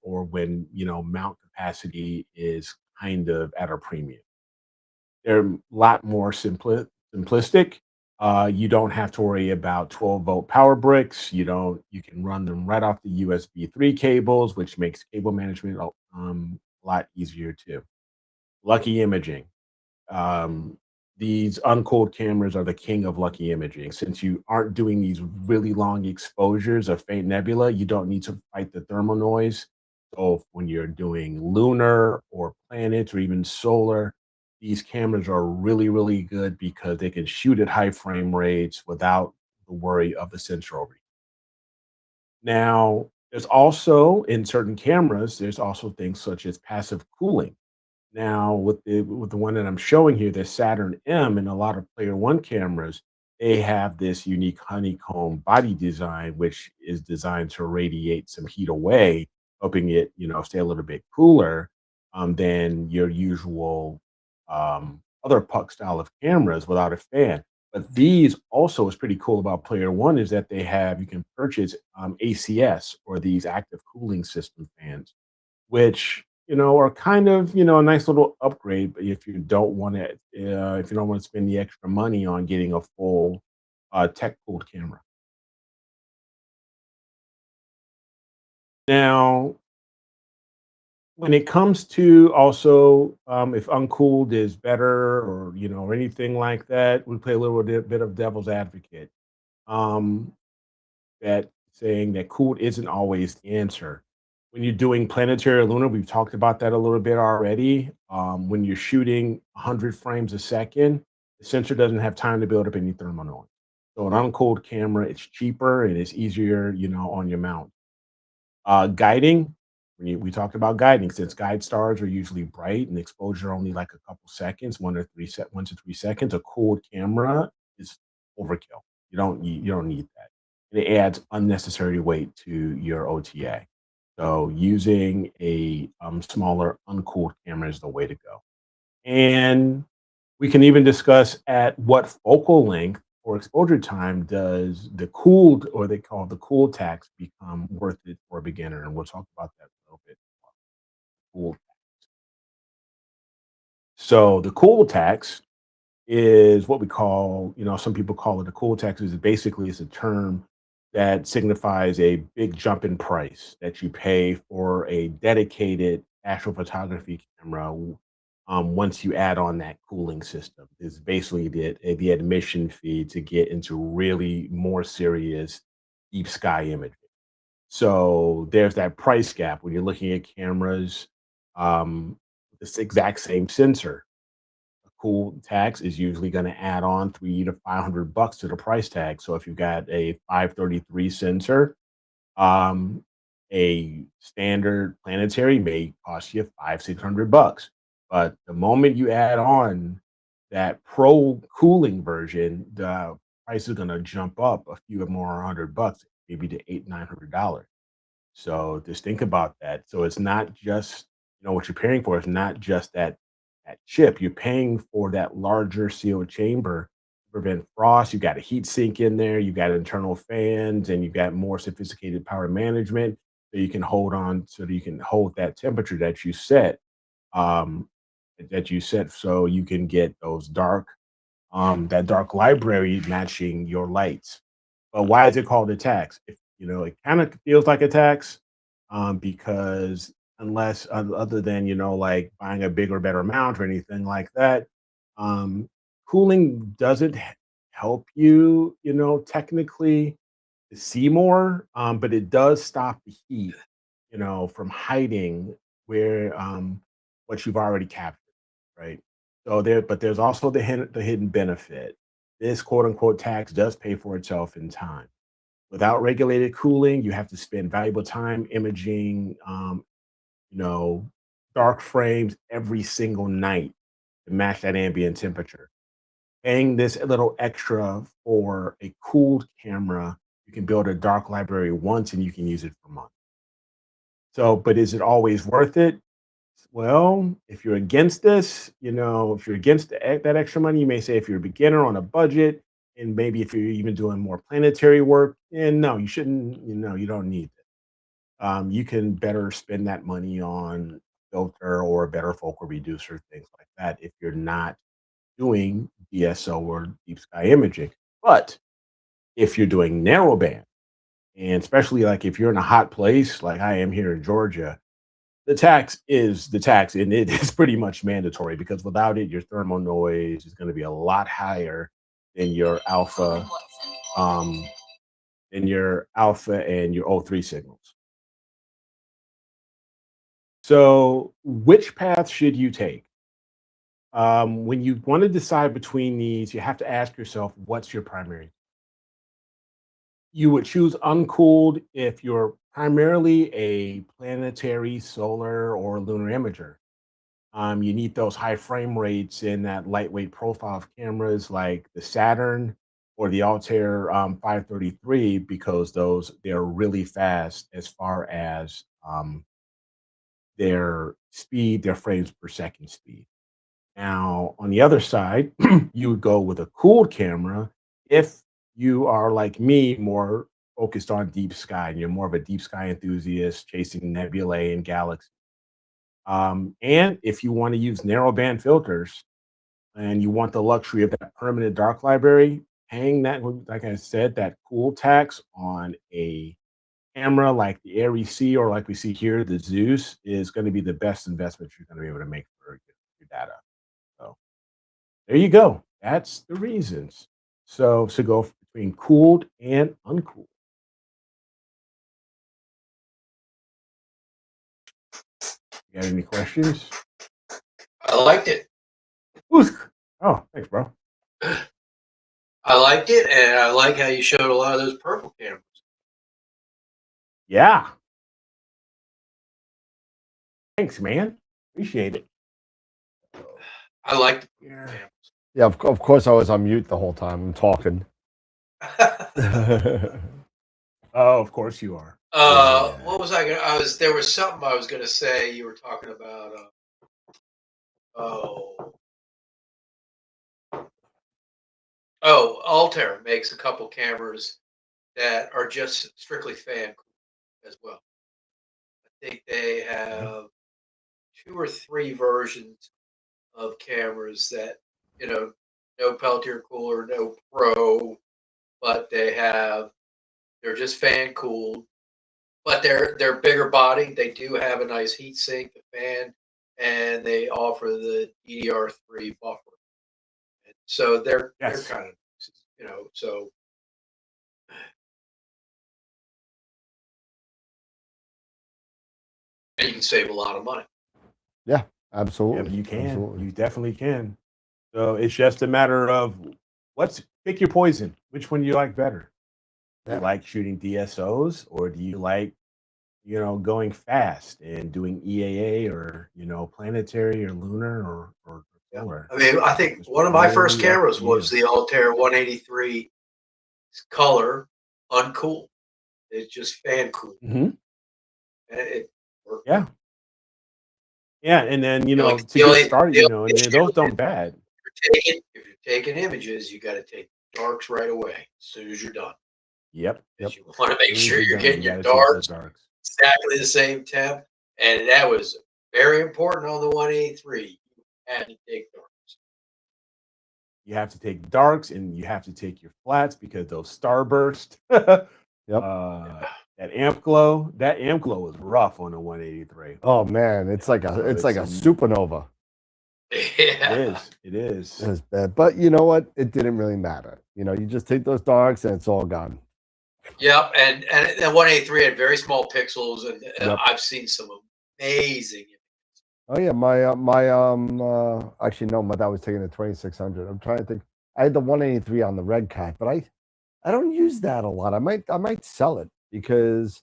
S5: or when mount capacity is kind of at a premium. They're a lot more simplistic. You don't have to worry about 12-volt power bricks. You can run them right off the USB 3 cables, which makes cable management a lot easier too. Lucky Imaging. Um, these uncooled cameras are the king of lucky imaging. Since you aren't doing these really long exposures of faint nebula, you don't need to fight the thermal noise. So when you're doing lunar or planets or even solar, these cameras are really, really good because they can shoot at high frame rates without the worry of the sensor overheat. Now, there's also in certain cameras, there's also things such as passive cooling. Now, with the one that I'm showing here, the Saturn M, and a lot of Player One cameras, they have this unique honeycomb body design, which is designed to radiate some heat away, helping it, stay a little bit cooler than your usual other puck style of cameras without a fan. But these also is pretty cool about Player One is that you can purchase ACS or these active cooling system fans which are kind of a nice little upgrade. But if you don't want to spend the extra money on getting a full tech cooled camera. Now, when it comes to also if uncooled is better or anything like that, we play a little bit of devil's advocate. Um, that saying that cooled isn't always the answer. When you're doing planetary or lunar, we've talked about that a little bit already. When you're shooting 100 frames a second, the sensor doesn't have time to build up any thermal noise. So an uncooled camera, it's cheaper and it's easier, on your mount. Guiding, we talked about guiding. Since guide stars are usually bright and exposure only like a couple seconds, 1 to 3 seconds, a cooled camera is overkill. You don't need that. It adds unnecessary weight to your OTA. So using a smaller uncooled camera is the way to go. And we can even discuss at what focal length or exposure time does the cooled, or they call the cool tax, become worth it for a beginner. And we'll talk about that a little bit more. Cool. So the cool tax is what we call, some people call it a cool tax. Is basically it's a term that signifies a big jump in price that you pay for a dedicated astrophotography camera once you add on that cooling system. It's basically the admission fee to get into really more serious deep sky imaging. So there's that price gap when you're looking at cameras, this exact same sensor cool tax is usually going to add on 300 to 500 bucks to the price tag. So if you've got a 533 sensor, um, a standard planetary may cost you 500 to 600 bucks. But the moment you add on that pro cooling version, the price is going to jump up a few more 100 bucks, maybe to $800 to $900. So just think about that. So it's not just, what you're paying for is not just that chip. You're paying for that larger sealed chamber to prevent frost. You got a heat sink in there, you got internal fans, and you got more sophisticated power management so that you can hold that temperature um, that you set so you can get those that dark library matching your lights. But why is it called a tax? It kind of feels like a tax because unless other than like buying a bigger, better mount or anything like that, um, cooling doesn't help you, technically to see more, but it does stop the heat, from hiding where what you've already captured, right? But there's also the hidden benefit. This quote unquote tax does pay for itself in time. Without regulated cooling, you have to spend valuable time imaging, you know, dark frames every single night to match that ambient temperature. Paying this a little extra for a cooled camera, you can build a dark library once and you can use it for months. So, but is it always worth it? Well, if you're against this, if you're against that extra money, you may say if you're a beginner on a budget, and maybe if you're even doing more planetary work, and no, you shouldn't. You don't need it. You can better spend that money on filter or a better focal reducer, things like that, if you're not doing DSO or deep sky imaging. But if you're doing narrowband, and especially like if you're in a hot place like I am here in Georgia, the tax is the tax, and it is pretty much mandatory because without it, your thermal noise is going to be a lot higher than your alpha, um, and your O3 signals. So, which path should you take? When you want to decide between these, you have to ask yourself, what's your primary? You would choose uncooled if you're primarily a planetary, solar, or lunar imager. You need those high frame rates in that lightweight profile of cameras like the Saturn or the Altair 533 because they're really fast as far as their speed, their frames per second speed. Now, on the other side, you would go with a cooled camera if you are like me, more focused on deep sky, and you're more of a deep sky enthusiast chasing nebulae and galaxies. And if you want to use narrowband filters and you want the luxury of that permanent dark library, paying that, like I said, that cool tax on a camera like the Aries C or like we see here, the Zeus, is going to be the best investment you're going to be able to make for your data. So there you go. That's the reasons. So to go between cooled and uncooled. You got any questions?
S4: I liked it.
S5: Oh, thanks, bro.
S4: I liked it, and I like how you showed a lot of those purple cameras.
S5: Yeah. Thanks, man. Appreciate it.
S4: I like the
S5: Yeah.
S4: cameras.
S3: Yeah, of course I was on mute the whole time. I'm talking.
S5: Oh, of course you are.
S4: What was I gonna? There was something I was gonna say. You were talking about. Altair makes a couple cameras that are just strictly fan cool as well. I think they have 2 or 3 versions of cameras that no Peltier cooler, no Pro, but they're just fan cooled. But they're bigger body. They do have a nice heat sink, the fan, and they offer the DDR3 buffer. And so they're
S5: Yes.
S4: kind of so and you can save a lot of money.
S3: Yeah, absolutely.
S5: Yeah, you can.
S3: Absolutely.
S5: You definitely can. So it's just a matter of pick your poison. Which one do you like better? Do you like shooting DSOs, or do you like, going fast and doing EAA or, planetary or lunar or solar?
S4: I mean, I think one of my first cameras was the Altair 183 color uncooled. It's just fan cooled.
S5: Mm-hmm.
S4: And it worked.
S5: Yeah. Yeah, and then to
S4: the
S5: get
S4: only-
S5: started,
S4: the
S5: and
S4: only
S5: those
S4: issue
S5: don't bad.
S4: If you're taking images, you got to take darks right away as soon as you're done.
S5: Yep.
S4: 'Cause you want to make
S5: As soon as
S4: sure
S5: you're
S4: you're
S5: done,
S4: getting
S5: you
S4: your
S5: gotta take those
S4: darks exactly the same temp, and that was very important on the 183. You had to take darks.
S5: You have to take darks and you have to take your flats because those starburst.
S3: Yep.
S5: That amp glow was rough on the 183.
S3: Oh man, it's like a supernova.
S4: Yeah.
S5: It is.
S3: It's bad. But you know what? It didn't really matter. You just take those darks and it's all gone.
S4: Yep, and the 183 had very small pixels, and
S3: Yep.
S4: I've seen some amazing.
S3: Oh yeah, actually no, my dad was taking the 2600. I'm trying to think. I had the 183 on the red cat, but I don't use that a lot. I might sell it because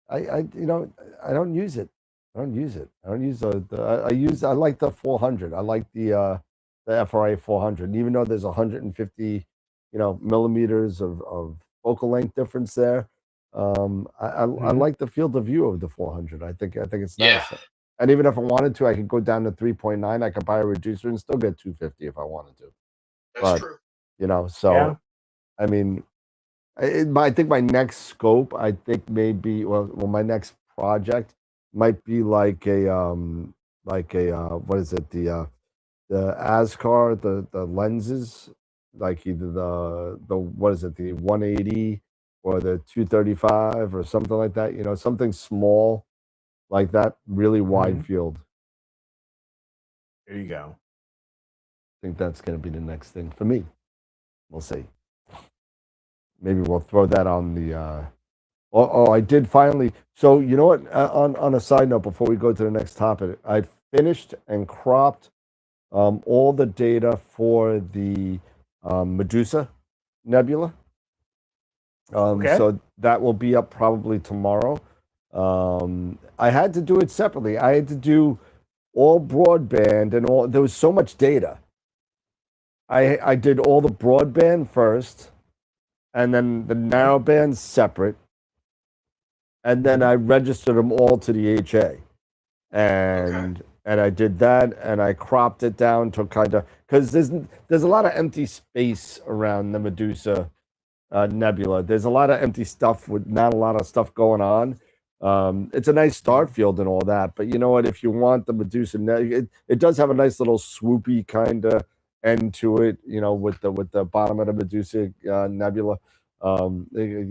S3: I don't use it. I don't use it. I don't use I like the 400. I like the FRA 400. And even though there's 150 millimeters of focal length difference there, I like the field of view of the 400. I think it's nice.
S4: Yeah.
S3: And even if I wanted to, I could go down to 3.9. I could buy a reducer and still get 250 if I wanted to.
S4: That's true.
S3: You know, so
S5: Yeah.
S3: I mean, I think my next scope, I think maybe my next project might be like a what is it, the ASCAR, the lenses, like either the what is it, the 180 or the 235 or something like that, you know, something small like that, really wide field.
S5: There you go.
S3: I think that's going to be the next thing for me. We'll see. Maybe we'll throw that on the I did finally. So you know what? On a side note, before we go to the next topic, I finished and cropped all the data for the Medusa Nebula.
S5: Okay.
S3: So that will be up probably tomorrow. I had to do it separately. I had to do all broadband and all. There was so much data. I did all the broadband first, and then the narrowband separate, and then I registered them all to the HA, and I did that, and I cropped it down to kind of, because there's a lot of empty space around the Medusa Nebula. There's a lot of empty stuff with not a lot of stuff going on. It's a nice star field and all that, but you know what? If you want the Medusa, it does have a nice little swoopy kind of end to it. You know, with the bottom of the Medusa Nebula. You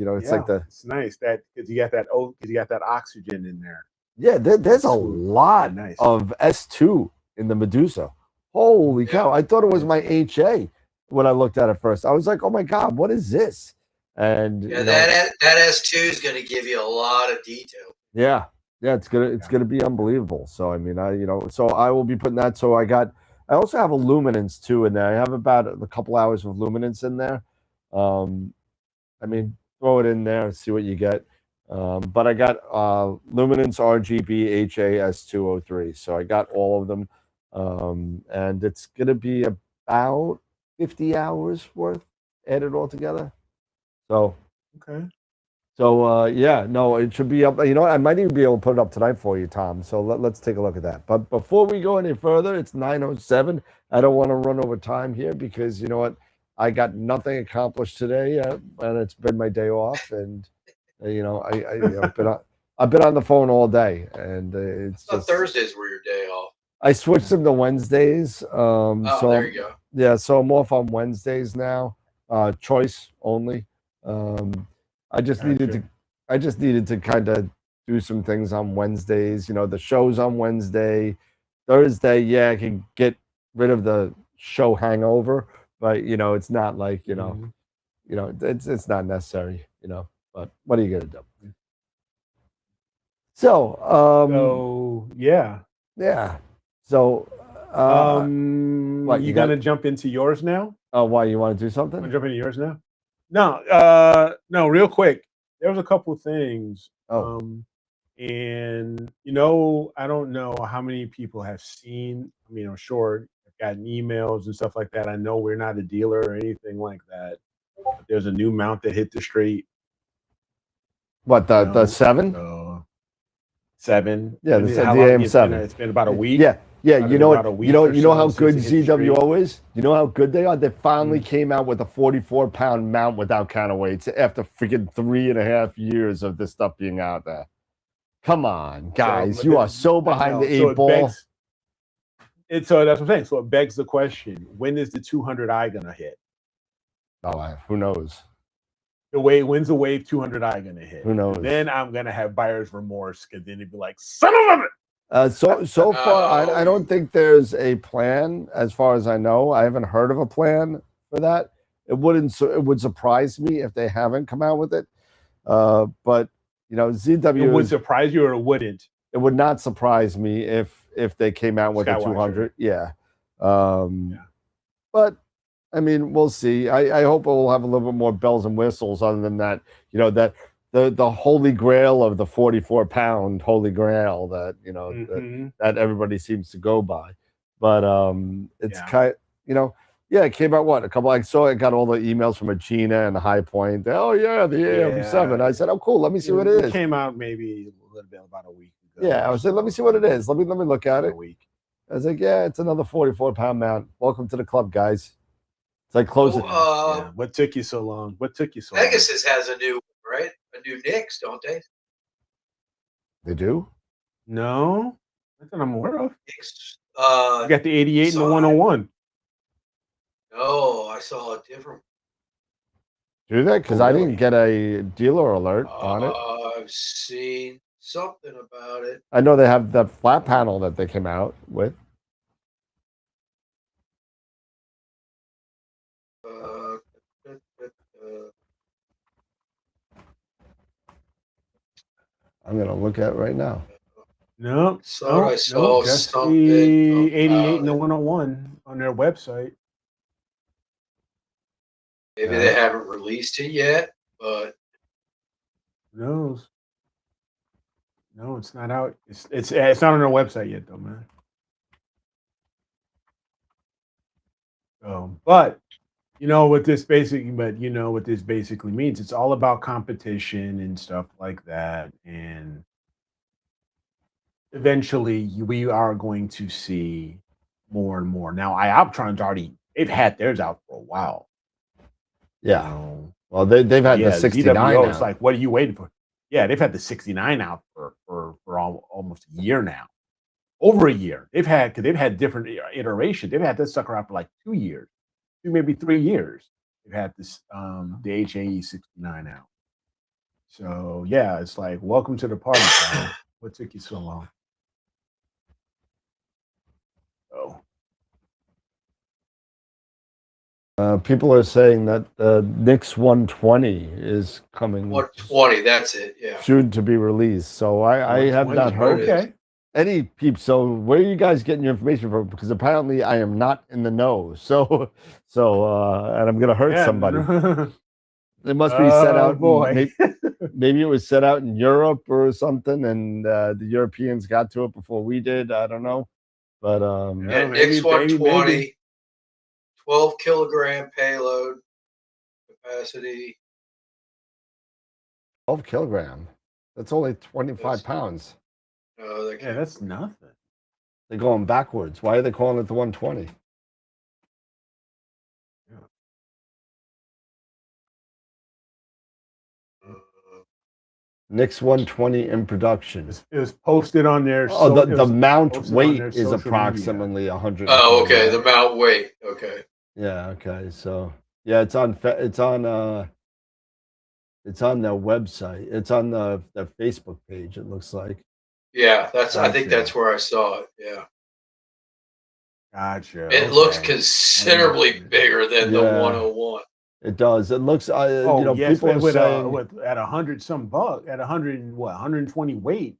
S3: know, it's like
S5: it's nice that because you got that oxygen in there.
S3: Yeah, there's a lot of S2 in the Medusa. Holy cow! I thought it was my HA when I looked at it first. I was like, oh my god, what is this? And
S4: that S2 is going to give you a lot of detail.
S3: Yeah, it's gonna be unbelievable. So I mean, so I will be putting that. So I also have a luminance too in there. I have about a couple hours of luminance in there. I mean, throw it in there and see what you get. But I got luminance, RGB, HA, S203. So I got all of them, and it's gonna be about 50 hours worth added all together. So
S5: okay.
S3: So yeah, no, it should be up. You know, I might even be able to put it up tonight for you, Tom. So let's take a look at that. But before we go any further, it's 9:07. I don't want to run over time here because you know what, I got nothing accomplished today, and it's been my day off, and you know, I've been on the phone all day, and it's just
S4: Thursdays were your day off.
S3: I switched them to Wednesdays. So
S4: there you go.
S3: Yeah, so I'm off on Wednesdays now. Choice only. I just needed to kind of do some things on Wednesdays. You know, the show's on Wednesday. Thursday, yeah, I can get rid of the show hangover, but you know, it's not like, you know, it's not necessary, you know. But what are you gonna do? So
S5: yeah.
S3: So
S5: what you gonna jump into yours now?
S3: Oh, why, you want to do something?
S5: Jump into yours now? No, real quick. There was a couple of things. And you know, I don't know how many people have seen. I mean, I'm sure I've gotten emails and stuff like that. I know we're not a dealer or anything like that. But there's a new mount that hit the street.
S3: What, the 7?
S5: 7.
S3: Yeah, the AM7.
S5: It's been about a week.
S3: Yeah. You know what? You know how good ZWO is? You know how good they are? They finally came out with a 44-pound mount without counterweights after freaking 3.5 years of this stuff being out there. Come on, guys. You are so behind the 8 ball.
S5: So that's what I'm saying. So it begs the question, when is the 200i going to hit?
S3: Oh, who knows?
S5: When's the Wave 200i going to hit?
S3: Who knows?
S5: And then I'm going to have buyer's remorse because then it'd be like, son of a...
S3: So far, I don't think there's a plan. As far as I know, I haven't heard of a plan for that. It would surprise me if they haven't come out with it. But you know, ZW.
S5: It would surprise you, or it wouldn't.
S3: It would not surprise me if they came out with a 200. Yeah. But I mean, we'll see. I hope it will have a little bit more bells and whistles. Other than that, you know, that the holy grail of the 44-pound holy grail that, you know, that everybody seems to go by. But it's kind, you know, it came out a couple. I saw it, got all the emails from Agena and the High Point. Oh yeah, the AM7. I said, oh cool, let me see what it is.
S5: It came out maybe a little bit about a week
S3: Yeah, I was like, let me see what it is. Let me look at it.
S5: A week.
S3: I was like, yeah, it's another 44-pound mount. Welcome to the club, guys. It's like closing.
S5: Yeah. What took you so long?
S4: Pegasus has a new right, a new Nix, don't they?
S3: They do?
S5: No, that's what I'm aware of.
S4: Nix.
S5: You got the 88 and the 101.
S4: No, I saw a different.
S3: Do they? Because I didn't get a dealer alert on it.
S4: I've seen something about it.
S3: I know they have that flat panel that they came out with. I'm gonna look at it right now.
S5: No,
S4: I saw
S5: just
S4: something
S5: the 88 and the
S4: about it.
S5: 101 on their website.
S4: Maybe they haven't released it yet, but
S5: Who knows? No, it's not out. It's not on their website yet, though, man. But you know what this basically means. It's all about competition and stuff like that, and eventually we are going to see more and more. Now, Ioptron's they've had theirs out for a while.
S3: Yeah.
S5: You know?
S3: Well, they've had the 69
S5: ZWO,
S3: out.
S5: it's like, what are you waiting for? Yeah, they've had the 69 out for almost a year now. Over a year. They've had different iterations. They've had this sucker out for like 2 years, maybe 3 years. They've had this the HAE 69 out. So yeah, it's like, welcome to the party, pal. What took you so long?
S3: People are saying that the Nix 120 is coming.
S4: 120, that's it. Yeah.
S3: Soon to be released. So I have not heard any peeps. So where are you guys getting your information from? Because apparently I am not in the know. So and I'm gonna hurt somebody. It must be set out. Maybe it was set out in Europe or something, and the Europeans got to it before we did. I don't know, but
S4: Nix 120. 12-kilogram payload capacity.
S3: 12 kilogram. That's only 25 pounds.
S5: Yeah, that's nothing.
S3: They're going backwards. Why are they calling it the 120? Nix 120 in production.
S5: It was posted on their.
S3: Oh, the mount weight is approximately 100.
S4: Oh, okay. The mount weight. Okay.
S3: Yeah. Okay. So yeah, it's on their website. It's on their Facebook page. It looks like.
S4: Yeah, I think that's where I saw it. Yeah.
S5: Gotcha.
S4: It looks considerably bigger than the 101.
S3: It does. It looks. People are saying
S5: at 100 some buck, at 120 weight.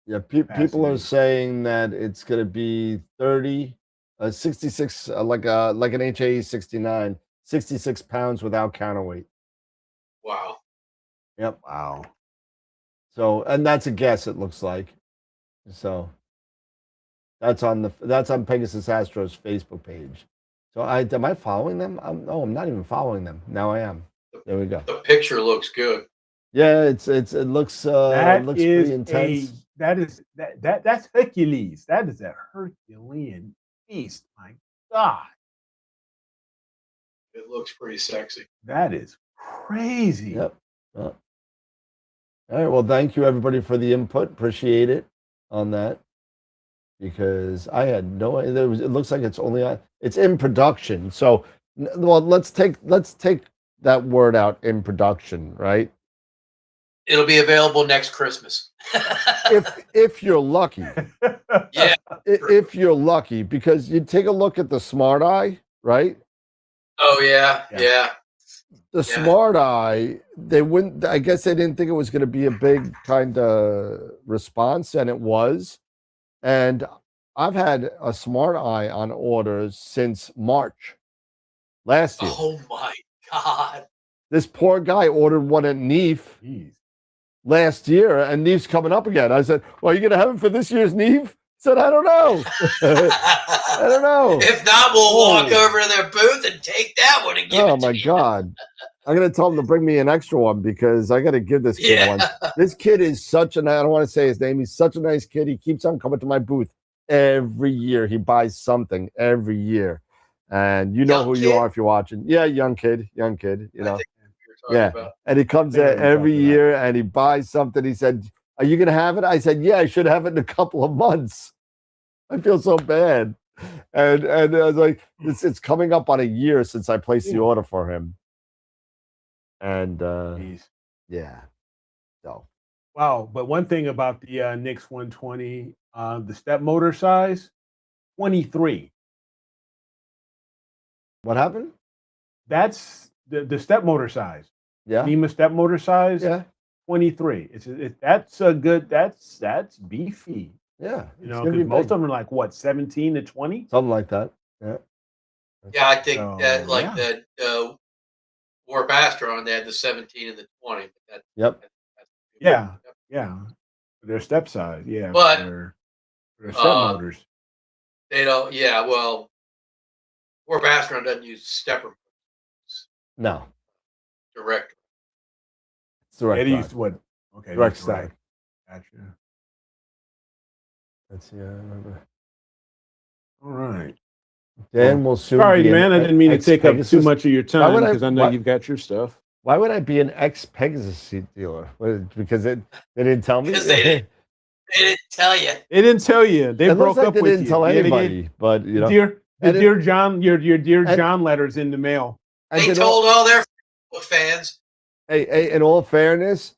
S3: Yeah, people are saying that it's going to be 66, like an HAE 69, 66 pounds without counterweight.
S4: Wow.
S3: Yep. Wow. So, and that's a guess. It looks like. So, that's on Pegasus Astro's Facebook page. So, am I following them? I'm not even following them. Now I am. There we go.
S4: The picture looks good.
S3: Yeah, it looks pretty intense.
S5: That's Hercules. That is a Herculean beast. My God.
S4: It looks pretty sexy.
S5: That is crazy.
S3: Yep. All right. Well, thank you everybody for the input. Appreciate it on that. Because I had no idea. It looks like it's in production. So, well, let's take that word out, in production, right?
S4: It'll be available next Christmas.
S3: if you're lucky.
S4: Yeah.
S3: If you're lucky, because you take a look at the Smart Eye, right?
S4: Oh yeah.
S3: The Smart Eye, I guess they didn't think it was going to be a big kind of response, and it was. And I've had a Smart Eye on orders since March last year.
S4: Oh my God.
S3: This poor guy ordered one at NEAF last year, and NEAF's coming up again. I said, well, are you going to have him for this year's NEAF? He said, I don't know. I don't know.
S4: If not, we'll walk over to their booth and take that one and give it to
S3: my
S4: you.
S3: God. I'm gonna tell him to bring me an extra one because I gotta give this kid one. This kid is such an, I don't want to say his name. He's such a nice kid. He keeps on coming to my booth every year. He buys something every year. And you know
S4: Young
S3: who
S4: kid?
S3: you are if you're watching. Yeah, young kid, you
S4: I
S3: know.
S4: think we were talking
S3: Yeah.
S4: about.
S3: And he comes
S5: I know
S3: in
S5: who you're
S3: every
S5: talking about.
S3: year and he buys something. He said, "Are you gonna have it?" I said, "Yeah, I should have it in a couple of months." I feel so bad. And I was like, it's coming up on a year since I placed the order for him. And
S5: Jeez.
S3: yeah. So
S5: Wow. But one thing about the Nix 120, the step motor size, 23.
S3: what happened?
S5: That's the step motor size.
S3: Yeah.
S5: NEMA step motor size,
S3: Yeah.
S5: 23. That's a good. That's beefy.
S3: Yeah.
S5: You know, because most of them are like what, 17 to 20.
S3: Something like that. Yeah.
S4: Yeah, I think
S5: So,
S4: that like
S5: yeah.
S4: the Warp Astron, they had the 17 and the 20. But
S3: Yep.
S5: Yeah. Yeah. Their step size. Yeah.
S4: But,
S5: for their step motors.
S4: they don't. Yeah, well, Warp Astron doesn't use stepper
S3: No.
S4: direct.
S3: It's direct.
S5: They used what? Okay.
S3: Direct
S5: that's
S3: static.
S5: Gotcha.
S3: That's yeah, I remember.
S5: All right.
S3: Dan will soon.
S5: Sorry,
S3: be an
S5: man. I didn't mean to take up too
S3: ex-Pegasus.
S5: much of your
S3: would
S5: time
S3: I-
S5: because I know
S3: why-
S5: you've got your stuff.
S3: Why would I be an ex-Pegasus seat dealer? Because they didn't tell me.
S4: Because they didn't. They didn't tell you.
S5: They didn't tell you. They
S3: It
S5: broke
S3: looks like
S5: up
S3: they
S5: with
S3: didn't
S5: you.
S3: tell
S5: Yeah, they
S3: anybody, but you know.
S5: Dear,
S3: And it-
S5: dear John, your dear
S3: and-
S5: John letters in the mail.
S3: and
S4: They
S3: you know,
S4: told all their fans.
S3: hey, in all fairness,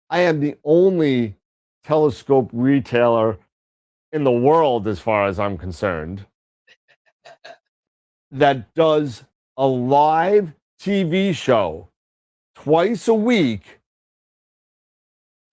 S3: I am the only telescope retailer in the world, as far as I'm concerned, that does a live TV show twice a week.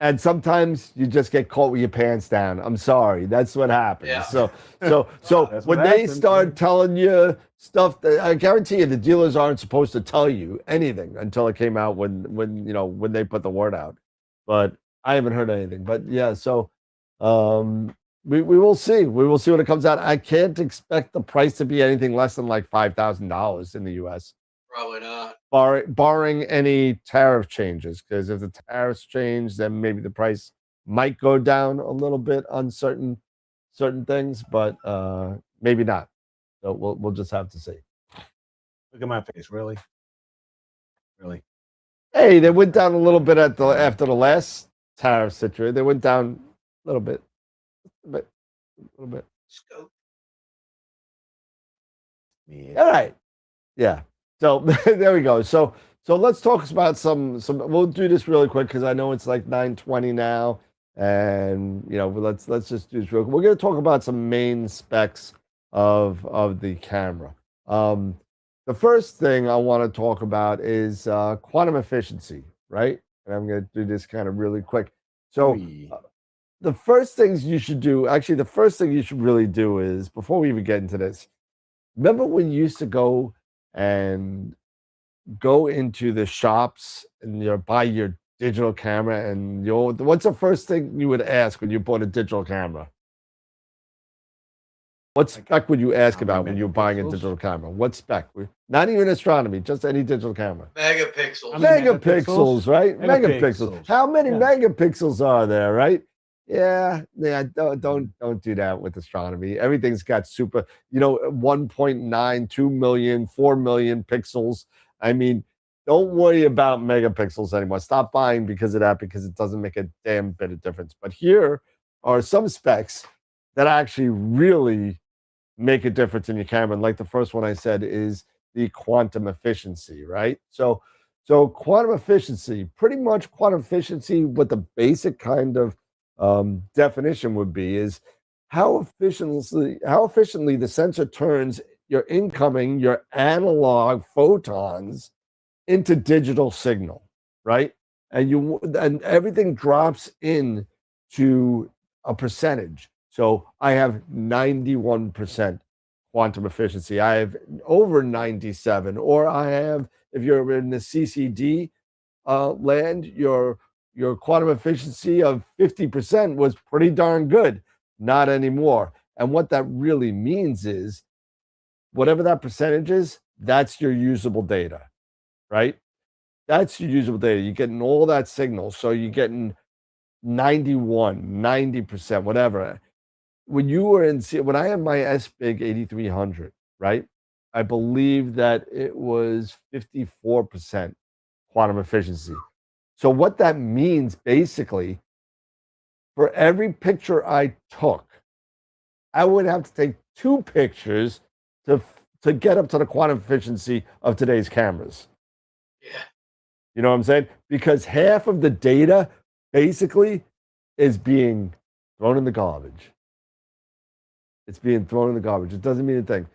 S3: And sometimes you just get caught with your pants down. I'm sorry. That's what happens.
S4: Yeah.
S3: So
S5: That's
S3: when
S5: what
S3: they
S5: happens,
S3: start
S5: yeah.
S3: telling you stuff that I guarantee you the dealers aren't supposed to tell you anything until it came out when they put the word out. But I haven't heard anything. But yeah, so we will see. We will see when it comes out. I can't expect the price to be anything less than like $5,000 in the US.
S4: Probably not.
S3: Barring any tariff changes, because if the tariffs change, then maybe the price might go down a little bit on certain things, but maybe not. So we'll just have to see.
S5: Look at my face. Really? Really?
S3: Hey, they went down a little bit after the last tariff situation. They went down a little bit, a little bit.
S4: Scope.
S5: Yeah.
S3: All right, yeah. So there we go. So let's talk about some. We'll do this really quick because I know it's like 9:20 now, and let's just do this real quick. We're going to talk about some main specs of the camera. The first thing I want to talk about is quantum efficiency, right? And I'm going to do this kind of really quick. So the first things you should do, actually, the first thing you should really do is, before we even get into this, remember when you used to go into the shops and buy your digital camera, and what's the first thing you would ask when you bought a digital camera? What spec would you ask about when you're buying a digital camera? What spec? Not even astronomy, just any digital camera.
S4: Megapixels.
S3: Megapixels, right? Megapixels.
S5: Megapixels.
S3: How many
S5: Yeah.
S3: megapixels are there, right? Yeah. Don't do that with astronomy. Everything's got 1.9, 2 million, 4 million pixels. I mean, don't worry about megapixels anymore. Stop buying because of that, because it doesn't make a damn bit of difference. But here are some specs that actually really make a difference in your camera. And like the first one I said is the quantum efficiency, right? So quantum efficiency, pretty much quantum efficiency, what the basic kind of definition would be is how efficiently the sensor turns your analog photons into digital signal, right? And everything drops in to a percentage. So I have 91% quantum efficiency. I have over 97, or I have, if you're in the CCD land, your quantum efficiency of 50% was pretty darn good. Not anymore. And what that really means is, whatever that percentage is, that's your usable data, right? That's your usable data. You're getting all that signal. So you're getting 91, 90%, whatever. When you were when I had my SBIG 8300, right? I believe that it was 54% quantum efficiency. So what that means basically, for every picture I took, I would have to take 2 pictures to get up to the quantum efficiency of today's cameras.
S4: Yeah.
S3: You know what I'm saying? Because half of the data basically is being thrown in the garbage. It's being thrown in the garbage. It doesn't mean a thing.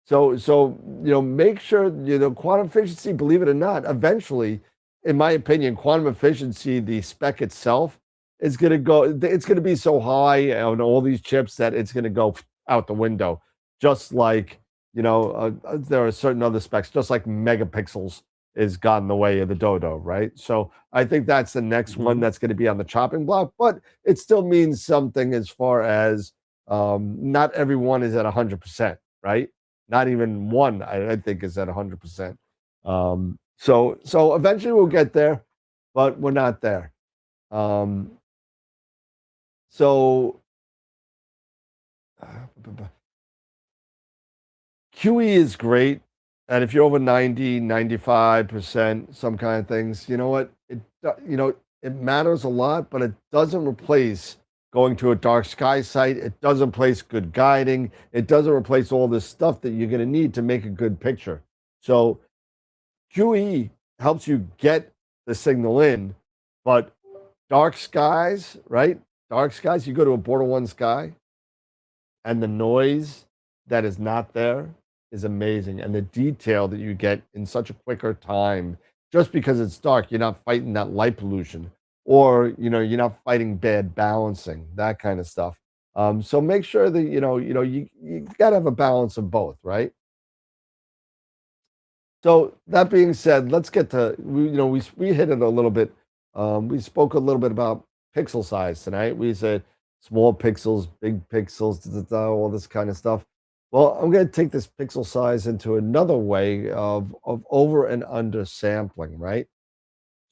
S3: So make sure, quantum efficiency, believe it or not, eventually, in my opinion, quantum efficiency, the spec itself, is going to go, it's going to be so high on all these chips that it's going to go out the window. Just like, there are certain other specs, just like megapixels is got in the way of the dodo, right? So I think that's the next one that's going to be on the chopping block, but it still means something as far as not everyone is at 100%, right? Not even one, I think, is at 100%. So eventually we'll get there, but we're not there. QE is great. And if you're over 90, 95%, some kind of things, you know what? It matters a lot, but it doesn't replace going to a dark sky site. It doesn't replace good guiding. It doesn't replace all this stuff that you're going to need to make a good picture. So QE helps you get the signal in, but dark skies, right? Dark skies, you go to a border one sky and the noise that is not there is amazing. And the detail that you get in such a quicker time, just because it's dark, you're not fighting that light pollution, or you're not fighting bad balancing, that kind of stuff. So make sure that you got to have a balance of both, right? So that being said, let's get to we hit it a little bit. We spoke a little bit about pixel size tonight. We said small pixels, big pixels, all this kind of stuff. Well, I'm going to take this pixel size into another way of over and under sampling, right?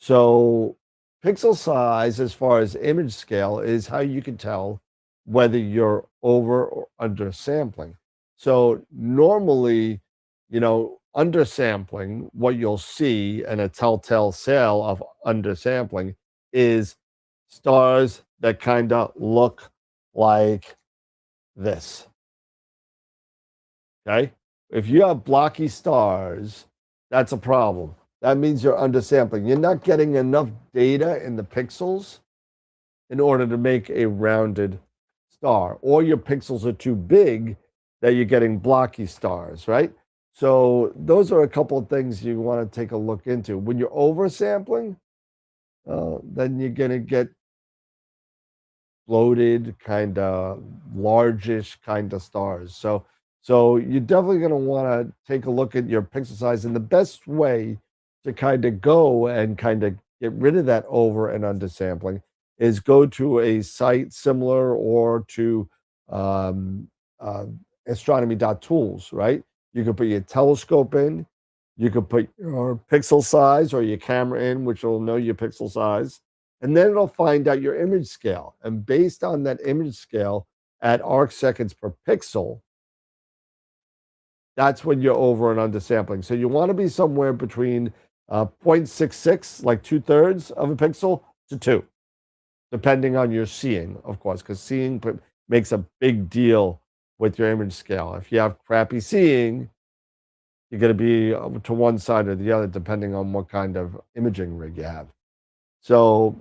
S3: So pixel size, as far as image scale, is how you can tell whether you're over or under sampling. So normally, undersampling, what you'll see, and a telltale sale of undersampling is stars that kind of look like this. Okay? If you have blocky stars, that's a problem. That means you're undersampling. You're not getting enough data in the pixels in order to make a rounded star, or your pixels are too big that you're getting blocky stars, right? So those are a couple of things you want to take a look into. When you're oversampling, then you're going to get bloated, kind of largish kind of stars. So you're definitely going to want to take a look at your pixel size. And the best way to kind of go and kind of get rid of that over and under sampling is go to a site similar or to astronomy.tools, right? You can put your telescope in, you can put your pixel size or your camera in, which will know your pixel size, and then it'll find out your image scale. And based on that image scale at arc seconds per pixel, that's when you're over and under sampling. So you want to be somewhere between 0.66, like 2/3 of a pixel, to 2, depending on your seeing, of course, because seeing makes a big deal with your image scale. If you have crappy seeing, you're going to be to one side or the other, depending on what kind of imaging rig you have. So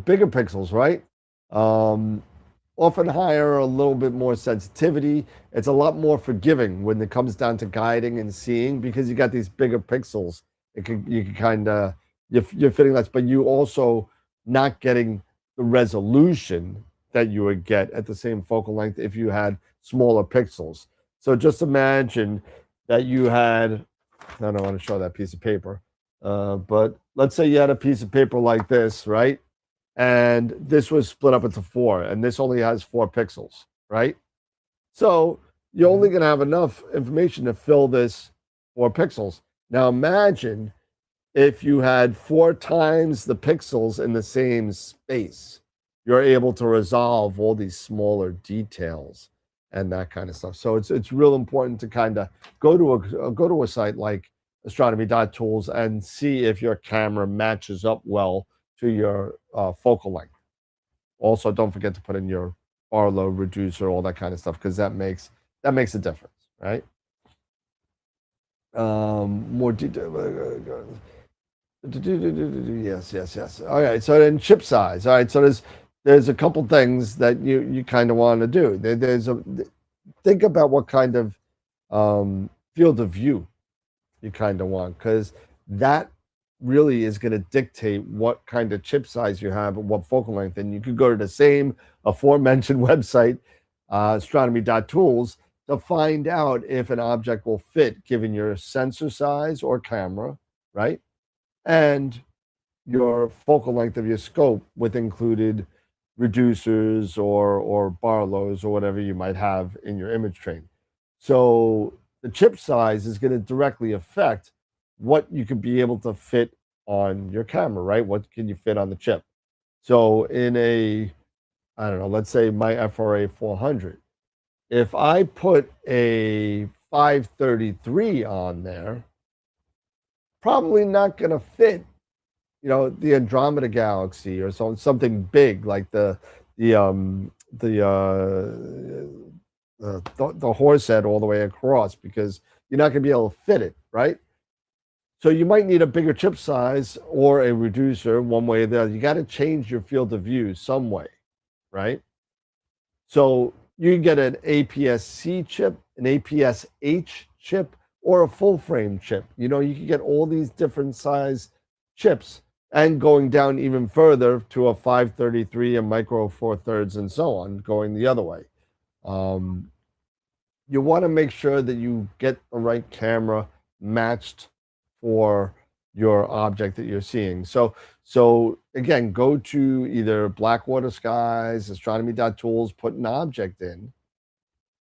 S3: bigger pixels, right? Often higher, a little bit more sensitivity. It's a lot more forgiving when it comes down to guiding and seeing, because you got these bigger pixels. You can kind of, you're fitting less, but you also not getting the resolution that you would get at the same focal length if you had smaller pixels. So just imagine that you had, I don't want to show that piece of paper, but let's say you had a piece of paper like this, right? And this was split up into 4, and this only has 4 pixels, right? So you're only going to have enough information to fill this 4 pixels. Now imagine if you had 4 times the pixels in the same space, you're able to resolve all these smaller details and that kind of stuff. So it's real important to kind of go to a site like astronomy.tools and see if your camera matches up well to your focal length. Also, don't forget to put in your Barlow reducer, all that kind of stuff, because that makes a difference, right? More detail. Yes. All right. So then chip size. All right. So there's a couple things that you kind of want to do. Think about what kind of field of view you kind of want, because that really is going to dictate what kind of chip size you have and what focal length. And you could go to the same aforementioned website, astronomy.tools, to find out if an object will fit given your sensor size or camera, right? And your focal length of your scope with included reducers or Barlows or whatever you might have in your image train. So the chip size is going to directly affect what you could be able to fit on your camera, right? What can you fit on the chip? So in I don't know, let's say my FRA 400, if I put a 533 on there, probably not going to fit, the Andromeda Galaxy or something big like the horse head all the way across, because you're not going to be able to fit it, right? So you might need a bigger chip size or a reducer, one way or the other. You got to change your field of view some way, right? So you can get an APS-C chip, an APS-H chip, or a full frame chip. You can get all these different size chips, and going down even further to a 533, a micro 4/3, and so on, going the other way. You want to make sure that you get the right camera matched for your object that you're seeing. So again, go to either Blackwater Skies, astronomy.tools, put an object in,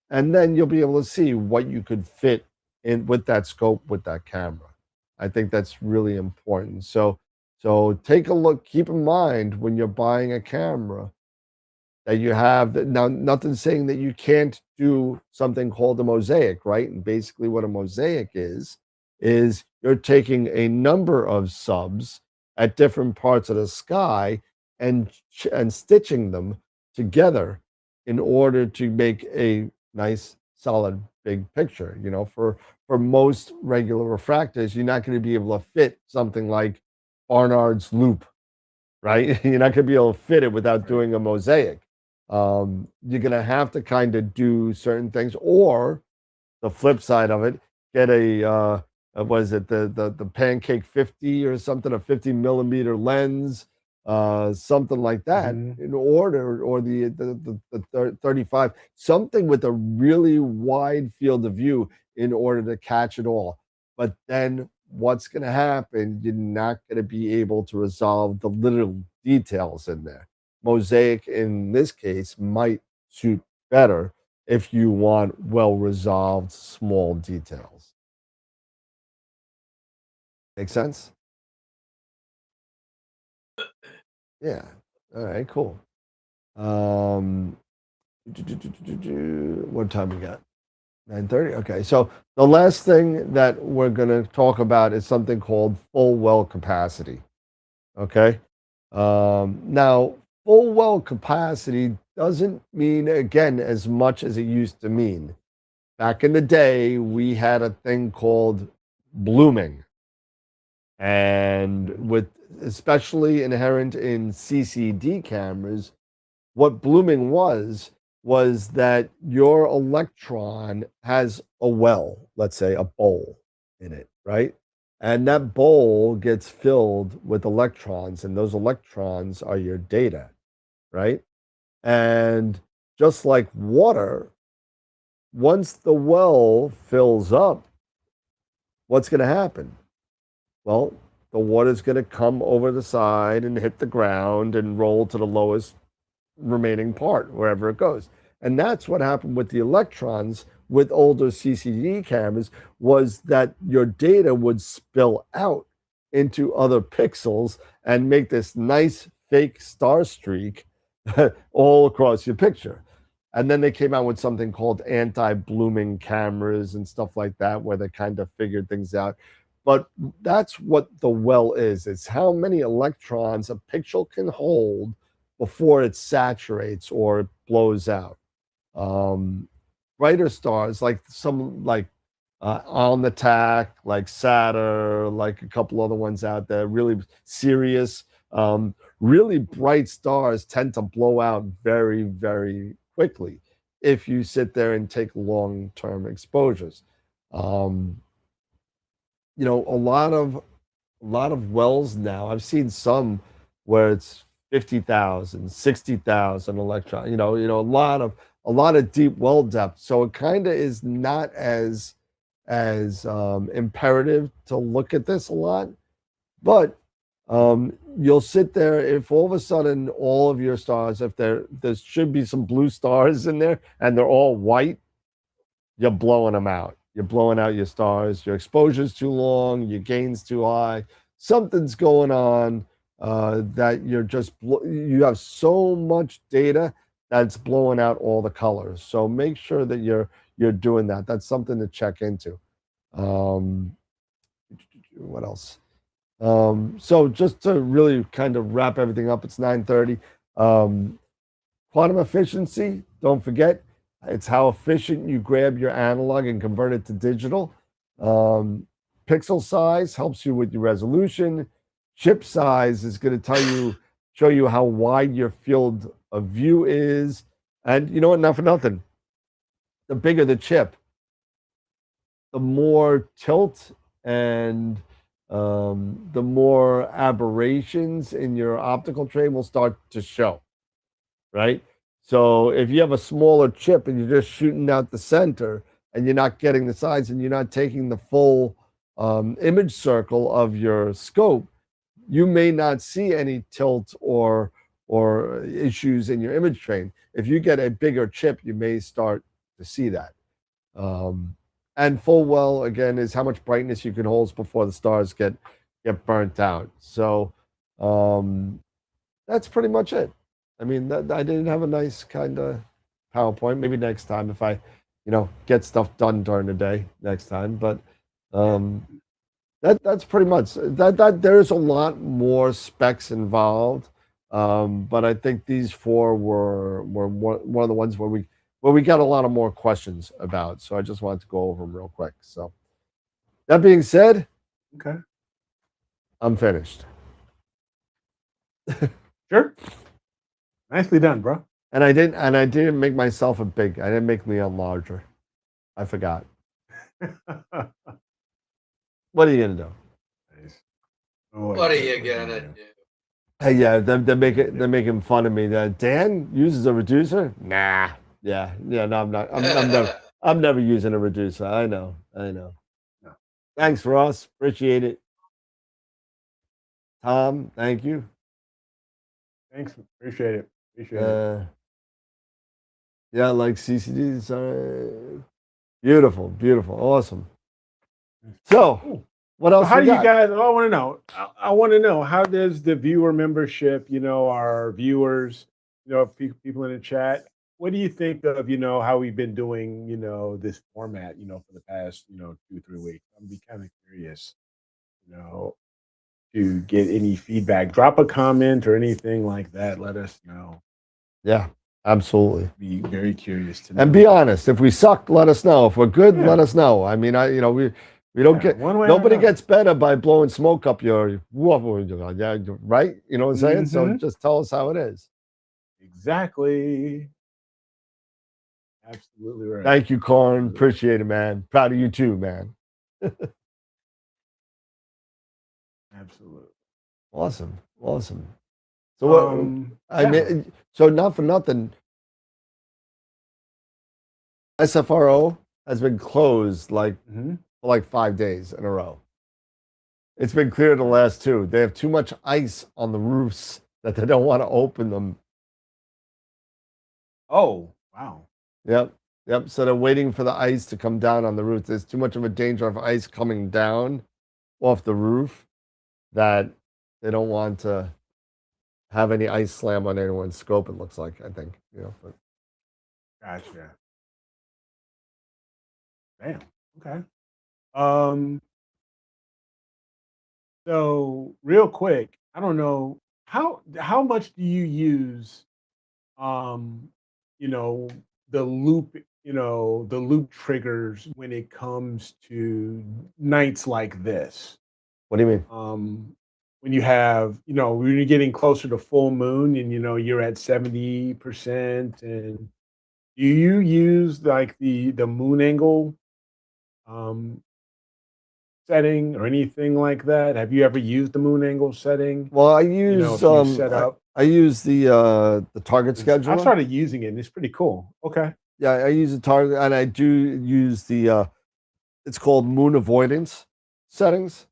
S3: and then you'll be able to see what you could fit in with that scope, with that camera. I think that's really important. So take a look, keep in mind when you're buying a camera that you have now, nothing saying that you can't do something called a mosaic, right? And basically what a mosaic is you're taking a number of subs at different parts of the sky and stitching them together in order to make a nice, solid, big picture. For most regular refractors, you're not going to be able to fit something like Barnard's loop, right? You're not going to be able to fit it without doing a mosaic. You're going to have to kind of do certain things, or the flip side of it, get what is it, the Pancake 50 or something, a 50 millimeter lens, something like that, in order, or the 35, something with a really wide field of view in order to catch it all. But then what's going to happen? You're not going to be able to resolve the little details in there. Mosaic, in this case, might suit better if you want well-resolved small details. Make sense? Yeah. All right, cool. What time we got? 9:30. Okay. So the last thing that we're going to talk about is something called full well capacity. Okay. Now, full well capacity doesn't mean, again, as much as it used to mean. Back in the day, we had a thing called blooming. And with especially inherent in CCD cameras, what blooming was that your electron has a well, let's say a bowl in it, right? And that bowl gets filled with electrons, and those electrons are your data, right? And just like water, once the well fills up, what's going to happen? Well, the water's going to come over the side and hit the ground and roll to the lowest remaining part, wherever it goes. And that's what happened with the electrons with older CCD cameras, was that your data would spill out into other pixels and make this nice fake star streak all across your picture. And then they came out with something called anti-blooming cameras and stuff like that, where they kind of figured things out. But that's what the well is. It's how many electrons a pixel can hold before it saturates or it blows out. Brighter stars, like some like On the Tack, like Saturn, like a couple other ones out there, really serious, really bright stars tend to blow out very, very quickly if you sit there and take long-term exposures. You know, a lot of wells now, I've seen some where it's 50,000, 60,000 electron, a lot of deep well depth. So it kind of is not as imperative to look at this a lot, but you'll sit there if all of a sudden all of your stars, if there should be some blue stars in there and they're all white, you're blowing them out. You're blowing out your stars. Your exposure's too long. Your gain's too high. Something's going on that you're just you have so much data that's blowing out all the colors. So make sure that you're doing that. That's something to check into. What else? So just to really kind of wrap everything up, it's 9:30. Quantum efficiency, don't forget, it's how efficient you grab your analog and convert it to digital. Pixel size helps you with your resolution. Chip size is going to show you how wide your field of view is. And you know what, not for nothing, the bigger the chip, the more tilt and the more aberrations in your optical train will start to show, right? So if you have a smaller chip and you're just shooting out the center and you're not getting the sides and you're not taking the full image circle of your scope, you may not see any tilt or issues in your image train. If you get a bigger chip, you may start to see that. And full well, again, is how much brightness you can hold before the stars get burnt out. So that's pretty much it. I mean, I didn't have a nice kind of PowerPoint. Maybe next time if I, get stuff done during the day next time. But that's pretty much that. There's a lot more specs involved, but I think these four were one of the ones where we got a lot of more questions about. So I just wanted to go over them real quick. So that being said,
S5: okay,
S3: I'm finished.
S5: Sure. Nicely done, bro.
S3: And I didn't make myself I didn't make Leon larger. I forgot. What are you gonna do?
S5: Nice.
S4: What are you gonna do?
S3: Hey, yeah, they're making fun of me. Dan uses a reducer. Nah. Yeah. No, I'm not. I'm never using a reducer. I know.
S5: No.
S3: Thanks, Ross. Appreciate it. Tom, thank you.
S5: Thanks. Appreciate it.
S3: Yeah, like CCD. Beautiful, awesome. So, what else?
S5: So how do you guys? I want to know. I want to know, how does the viewer membership? Our viewers. People in the chat. What do you think of how we've been doing this format for the past 2-3 weeks? I'm be kind of curious to get any feedback. Drop a comment or anything like that. Let us know.
S3: Yeah, absolutely.
S5: Be very curious to know.
S3: And be honest. If we suck, let us know. If we're good, let us know. I mean, we don't get nobody gets better by blowing smoke up your right. You know what I'm saying? So just tell us how it is.
S5: Exactly. Absolutely right.
S3: Thank you, Corn. Appreciate it, man. Proud of you too, man.
S5: Absolutely.
S3: Awesome. So so not for nothing, SFRO has been closed for like 5 days in a row. It's been clear the last 2. They have too much ice on the roofs that they don't want to open them.
S5: Oh, wow.
S3: Yep. So they're waiting for the ice to come down on the roof. There's too much of a danger of ice coming down off the roof. that they don't want to have any ice slam on anyone's scope. It looks like, I think, but
S5: Gotcha. Damn. Okay. Um. So real quick, I don't know how much do you use um you know the loop the loop triggers when it comes to nights like this?
S3: what do you mean?
S5: When you have, when you're getting closer to full moon and you're at 70%, and do you use like the moon angle um setting or anything like that? Have you ever used the moon angle setting?
S3: Well, I
S5: You know,
S3: use
S5: if you set up,
S3: I use the target
S5: 'cause I
S3: scheduler.
S5: started using it and it's pretty cool. Okay.
S3: Yeah, I use the target, and I do use the it's called moon avoidance settings.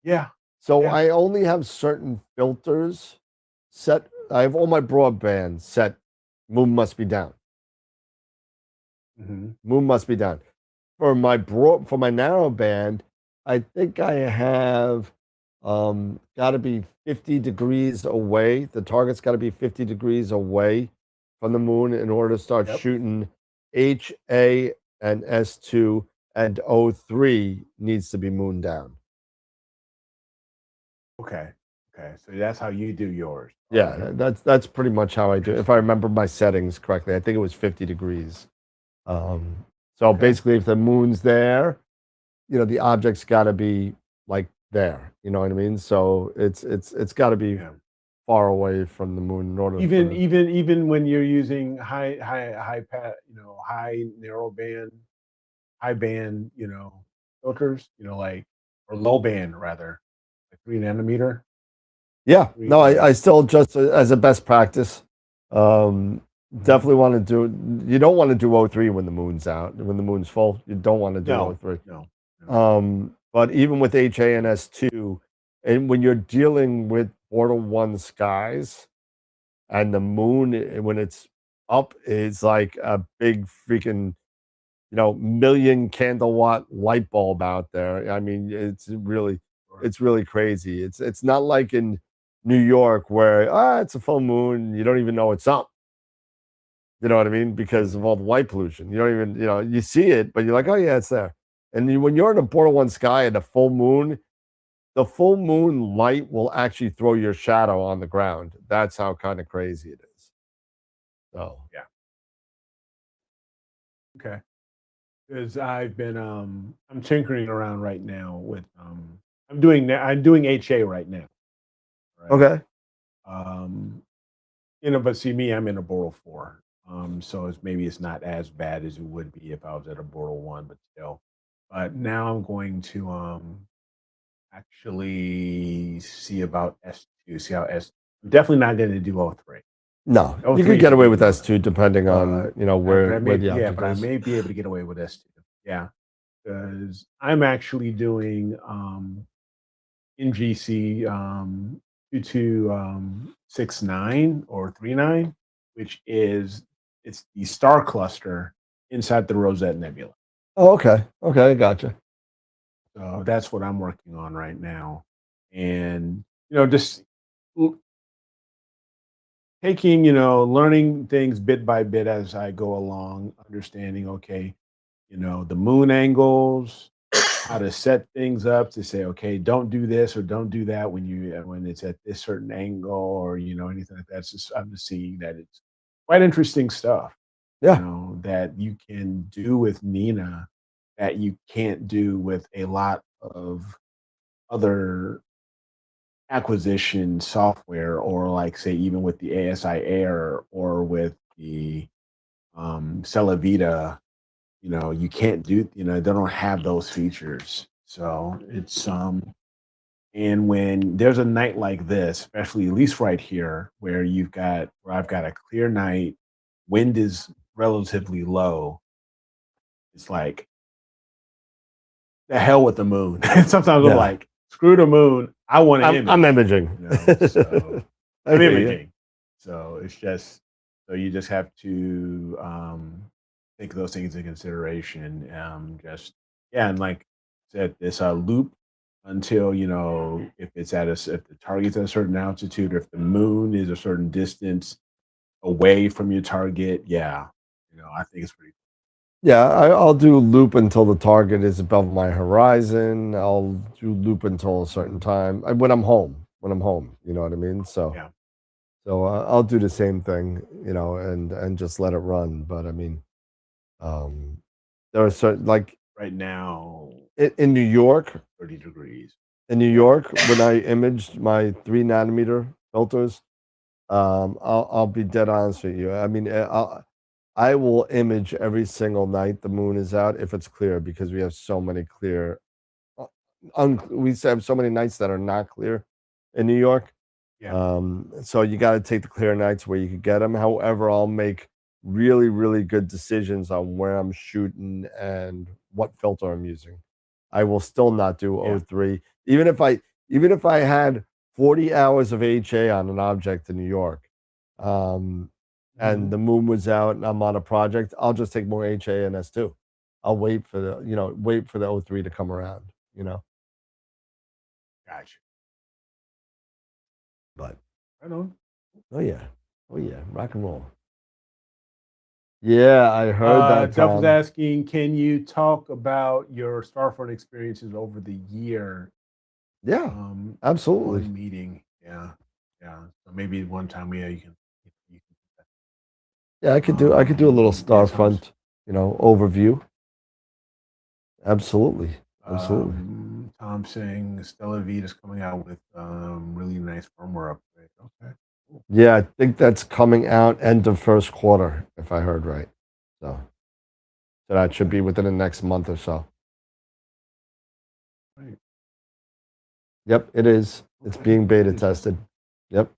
S5: Yeah.
S3: So
S5: Yeah.
S3: I only have certain filters set. I have all my broadband set. Moon must be down.
S5: Hmm.
S3: Moon must be down. For my narrow band, I think I have got to be 50 degrees away. The target's got to be 50 degrees away from the moon in order to start
S5: Yep.
S3: shooting. HA and S2 and O3 needs to be moon down.
S5: Okay. Okay. So that's how you do yours.
S3: Yeah,
S5: Right.
S3: that's pretty much how I do it. If I remember my settings correctly, I think it was 50 degrees. So
S5: Okay.
S3: basically, if the moon's there, the object's got to be like there. You know what I mean? So it's got to be
S5: Yeah.
S3: far away from the moon in order
S5: Even
S3: for.
S5: even when you're using high narrow band, high band, filters, like, or low band rather, like 3 nanometer.
S3: Yeah, no, I
S5: Like,
S3: still just as a best practice.
S5: mhm.
S3: Definitely want to do. You don't want to do O3 when the moon's out. When the moon's full, you don't want to do
S5: No,
S3: O3.
S5: no.
S3: But even with HA and S2, and when you're dealing with Portal 1 skies and the moon, when it's up, is like a big freaking, million candle watt light bulb out there. I mean,
S5: Sure.
S3: it's really crazy. It's not like in New York where it's a full moon, you don't even know it's up. You know what I mean? Because of all the light pollution. You don't even, you see it, but you're like, oh yeah, it's there. And when you're in a Portal 1 sky and the full moon light will actually throw your shadow on the ground. That's how kind of crazy it is. So
S5: Yeah. Okay. Because I'm tinkering around right now with I'm doing HA right now. Right.
S3: okay.
S5: Um, but see me, I'm in a Bortle 4. So maybe it's not as bad as it would be if I was at a Bortle 1, but still. But now I'm going to actually see about S2. See how I'm definitely not going to do O3.
S3: No, you
S5: O3
S3: could
S5: is
S3: get
S5: a
S3: away
S5: big
S3: with
S5: no-no.
S3: S2 depending on, where the object
S5: But I
S3: is.
S5: may be able to get away with S2. Yeah, because I'm actually doing NGC 2269 or 39, which it's the star cluster inside the Rosette Nebula.
S3: Oh, okay. Okay, gotcha.
S5: So that's what I'm working on right now, and just taking, learning things bit by bit as I go along, understanding, okay, the moon angles, how to set things up to say, okay, don't do this or don't do that when it's at this certain angle, or anything like that. I'm just seeing that it's quite interesting stuff,
S3: Yeah.
S5: that you can do with Nina that you can't do with a lot of other acquisition software, or like say even with the ASI Air or with the Celavita. You can't do, they don't have those features. So it's and when there's a night like this, especially at least right here, where I've got a clear night, wind is relatively low, it's like the hell with the moon. Sometimes I'm
S3: Yeah.
S5: like, screw the moon. I want to image.
S3: I'm imaging.
S5: So
S3: I
S5: I'm
S3: hear you.
S5: imaging. So it's just, so you just have to take those things into consideration. And like I said, this loop until if it's if the target's at a certain altitude, or if the moon is a certain distance away from your target. Yeah, I think it's pretty.
S3: Yeah, I'll do loop until the target is above my horizon. I'll do loop until a certain time when I'm home. When I'm home, you know what I mean. So,
S5: Yeah.
S3: I'll do the same thing, and just let it run. But I mean, there are certain like
S5: Right now,
S3: in New York,
S5: 30 degrees.
S3: in New York, when I imaged my 3 nanometer filters, I'll be dead honest with you. I mean, I will image every single night the moon is out if it's clear, because we have so many clear. We have so many nights that are not clear in New York.
S5: Yeah.
S3: So you got to take the clear nights where you could get them. However, I'll make really, really good decisions on where I'm shooting and what filter I'm using. I will still not do
S5: Yeah.
S3: O3, even if I had 40 hours of HA on an object in New York, and the moon was out and I'm on a project. I'll just take more HA and S2. I'll wait for the O3 to come around.
S5: Gotcha.
S3: But
S5: I know.
S3: oh yeah, rock and roll. Yeah, I heard that.
S5: Jeff was
S3: Tom.
S5: asking, can you talk about your Starfront experiences over the year?
S3: Yeah, absolutely.
S5: One meeting. Yeah. So maybe one time, you can.
S3: Yeah, I could do a little
S5: Yes,
S3: Starfront, overview. Absolutely.
S5: Tom saying Stella V is coming out with really nice firmware upgrade. Okay. Cool.
S3: Yeah, I think that's coming out end of first quarter, if I heard right. So that should be within the next month or so.
S5: Right.
S3: Yep, it is. It's being beta tested. Yep.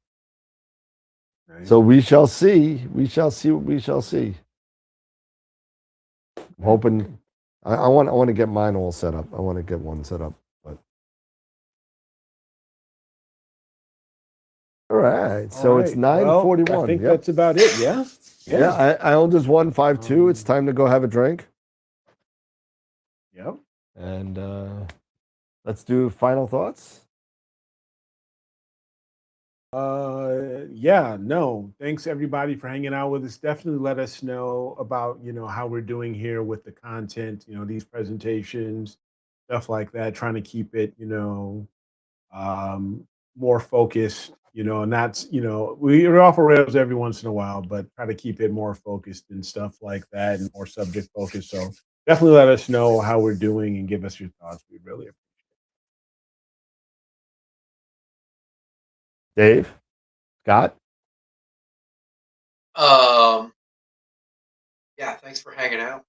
S5: Nice.
S3: So we shall see. We shall see what we shall see. I'm hoping. I want to get mine all set up. I want to get one set up. But all right. So it's 9:41.
S5: I think that's about it. Yeah.
S3: Yeah. I owned this 152. It's time to go have a drink.
S5: Yep.
S3: And let's do final thoughts.
S5: Yeah, no. Thanks everybody for hanging out with us. Definitely let us know about, how we're doing here with the content, these presentations, stuff like that, trying to keep it, more focused, and that's, we're off of rails every once in a while, but try to keep it more focused and stuff like that and more subject focused. So definitely let us know how we're doing and give us your thoughts. We really appreciate it.
S3: Dave? Scott?
S4: Yeah, thanks for hanging out.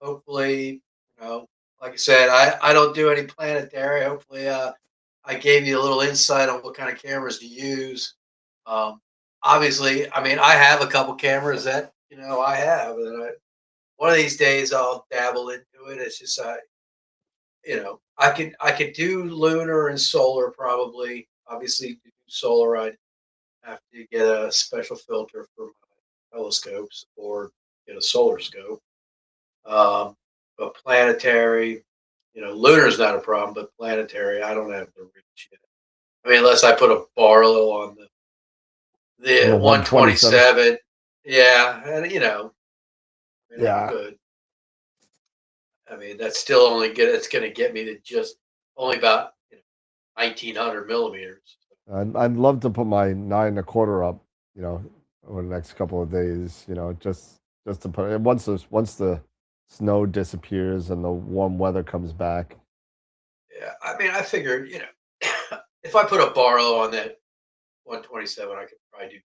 S4: Hopefully, like I said, I don't do any planetary. Hopefully, I gave you a little insight on what kind of cameras to use. Obviously, I mean, I have a couple cameras that I have, and one of these days I'll dabble into it. It's just I could do lunar and solar probably. Obviously, to do solar, I'd have to get a special filter for my telescopes or get a solar scope. But planetary, lunar is not a problem, but planetary, I don't have the reach yet. I mean, unless I put a Barlow on the 127. Yeah, and I'm good. I mean, that's still only good. It's going to get me to just only about 1900 millimeters.
S3: I'd love to put my 9.25 up, over the next couple of days, just to put it once the snow disappears and the warm weather comes back.
S4: Yeah, I mean, I figured, if I put a Barlow on that 127, I could probably do.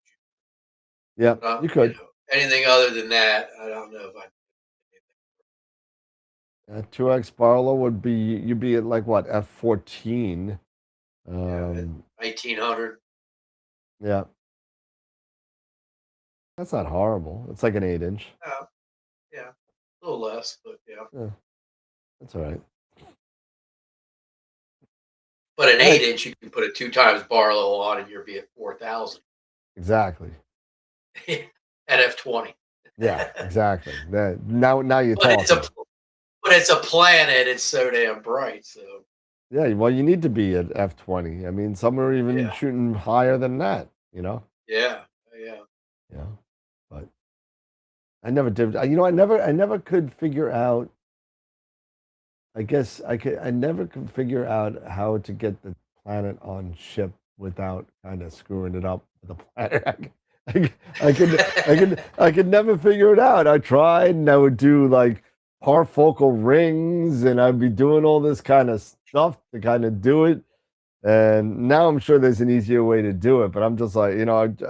S3: Yeah, you could.
S4: Anything other than that, I don't know if I.
S3: 2x Barlow would be, you'd be at like what, f14.
S4: 1900.
S3: Yeah. That's not horrible. It's like an 8-inch.
S4: Yeah, a little less, but yeah.
S3: That's all right.
S4: But an 8-inch, you can put a 2 times Barlow on, and you'll be at 4,000.
S3: Exactly.
S4: At f20.
S3: Yeah, exactly. Now you're
S4: but
S3: talking.
S4: But it's a planet. It's so damn bright. So
S3: Yeah, well, you need to be at F20. I mean, some are even
S4: Yeah.
S3: shooting higher than that, you know?
S4: Yeah.
S3: Yeah. But I never did. I never could figure out. I guess I never could figure out how to get the planet on ship without kind of screwing it up with the planet. I could never figure it out. I tried, and I would do like parfocal rings, and I'd be doing all this kind of stuff to kind of do it. And now I'm sure there's an easier way to do it, but I'm just like, I don't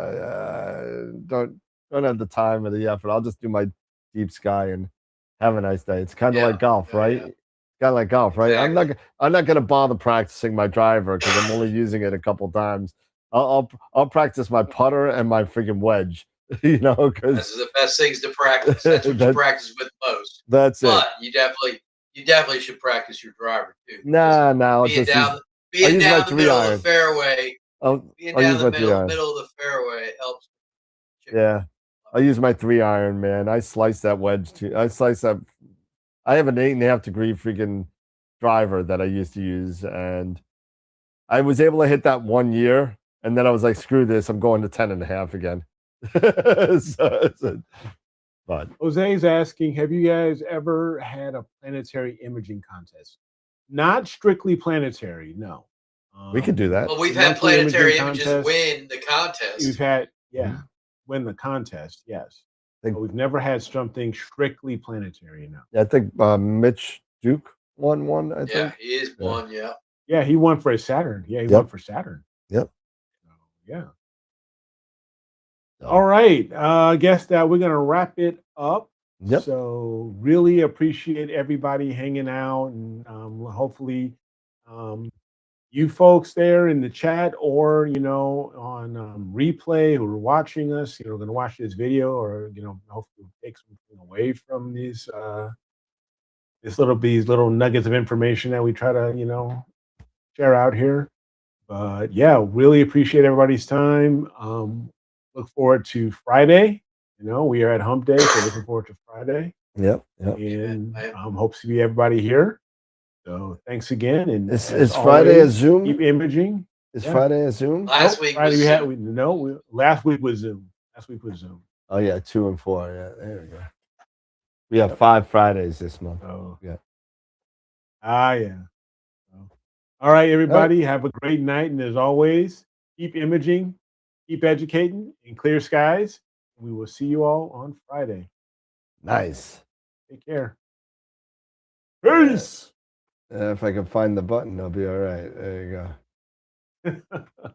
S3: have the time or the effort. I'll just do my deep sky and have a nice day. It's kind of like golf, right?
S4: Yeah.
S3: Kind of like golf, right?
S4: Exactly.
S3: I'm not gonna bother practicing my driver because I'm only using it a couple times. I'll practice my putter and my freaking wedge, because
S4: Those are the best things to practice. That's what you practice with most.
S3: that's it.
S4: But you definitely should practice your driver too.
S3: No,
S4: Being down
S3: use my
S4: the
S3: 3
S4: middle of
S3: iron.
S4: the fairway, being
S3: I'll
S4: down
S3: use
S4: the
S3: my 3 iron.
S4: middle of the fairway helps.
S3: Yeah, I use my 3 iron, man. I slice that wedge too. I slice that. I have an 8.5 degree freaking driver that I used to use, and I was able to hit that 1 year, and then I was like, "Screw this! I'm going to 10.5 again." But
S5: Jose's asking, have you guys ever had a planetary imaging contest? Not strictly planetary, no.
S3: we could do that.
S4: Well, we've had
S5: monthly imaging
S4: planetary images
S5: contest.
S4: win the contest.
S5: We've had, win the contest, yes.
S3: Think-
S5: But we've never had something strictly planetary, no.
S3: I think Mitch Duke won one. I
S4: Yeah,
S3: think.
S4: he is one. Yeah.
S5: Yeah, he won for Saturn. Yeah, he
S3: Yep.
S5: won for Saturn.
S3: Yep.
S5: Yeah.
S3: So,
S5: All right. I guess that we're gonna wrap it up.
S3: Yep.
S5: So really appreciate everybody hanging out, and hopefully, you folks there in the chat or on replay who are watching us, going to watch this video, or hopefully take something away from these little nuggets of information that we try to share out here. But yeah, really appreciate everybody's time. Look forward to Friday. We are at Hump Day, so looking forward to Friday.
S3: Yep.
S5: And hope to see everybody here. So thanks again. And
S3: is Friday a Zoom?
S5: Keep imaging.
S3: Is Friday a Zoom?
S4: Last week
S5: Friday
S4: was
S5: last week was Zoom. Last week was Zoom.
S3: Oh yeah, 2 and 4. Yeah, there we go. We have 5 Fridays this month.
S5: Oh
S3: yeah.
S5: Yeah. All right, everybody. Have a great night, and as always, keep imaging, keep educating, and clear skies. We will see you all on Friday.
S3: Nice.
S5: Take care. Peace.
S3: If I can find the button, I'll be all right. There you go.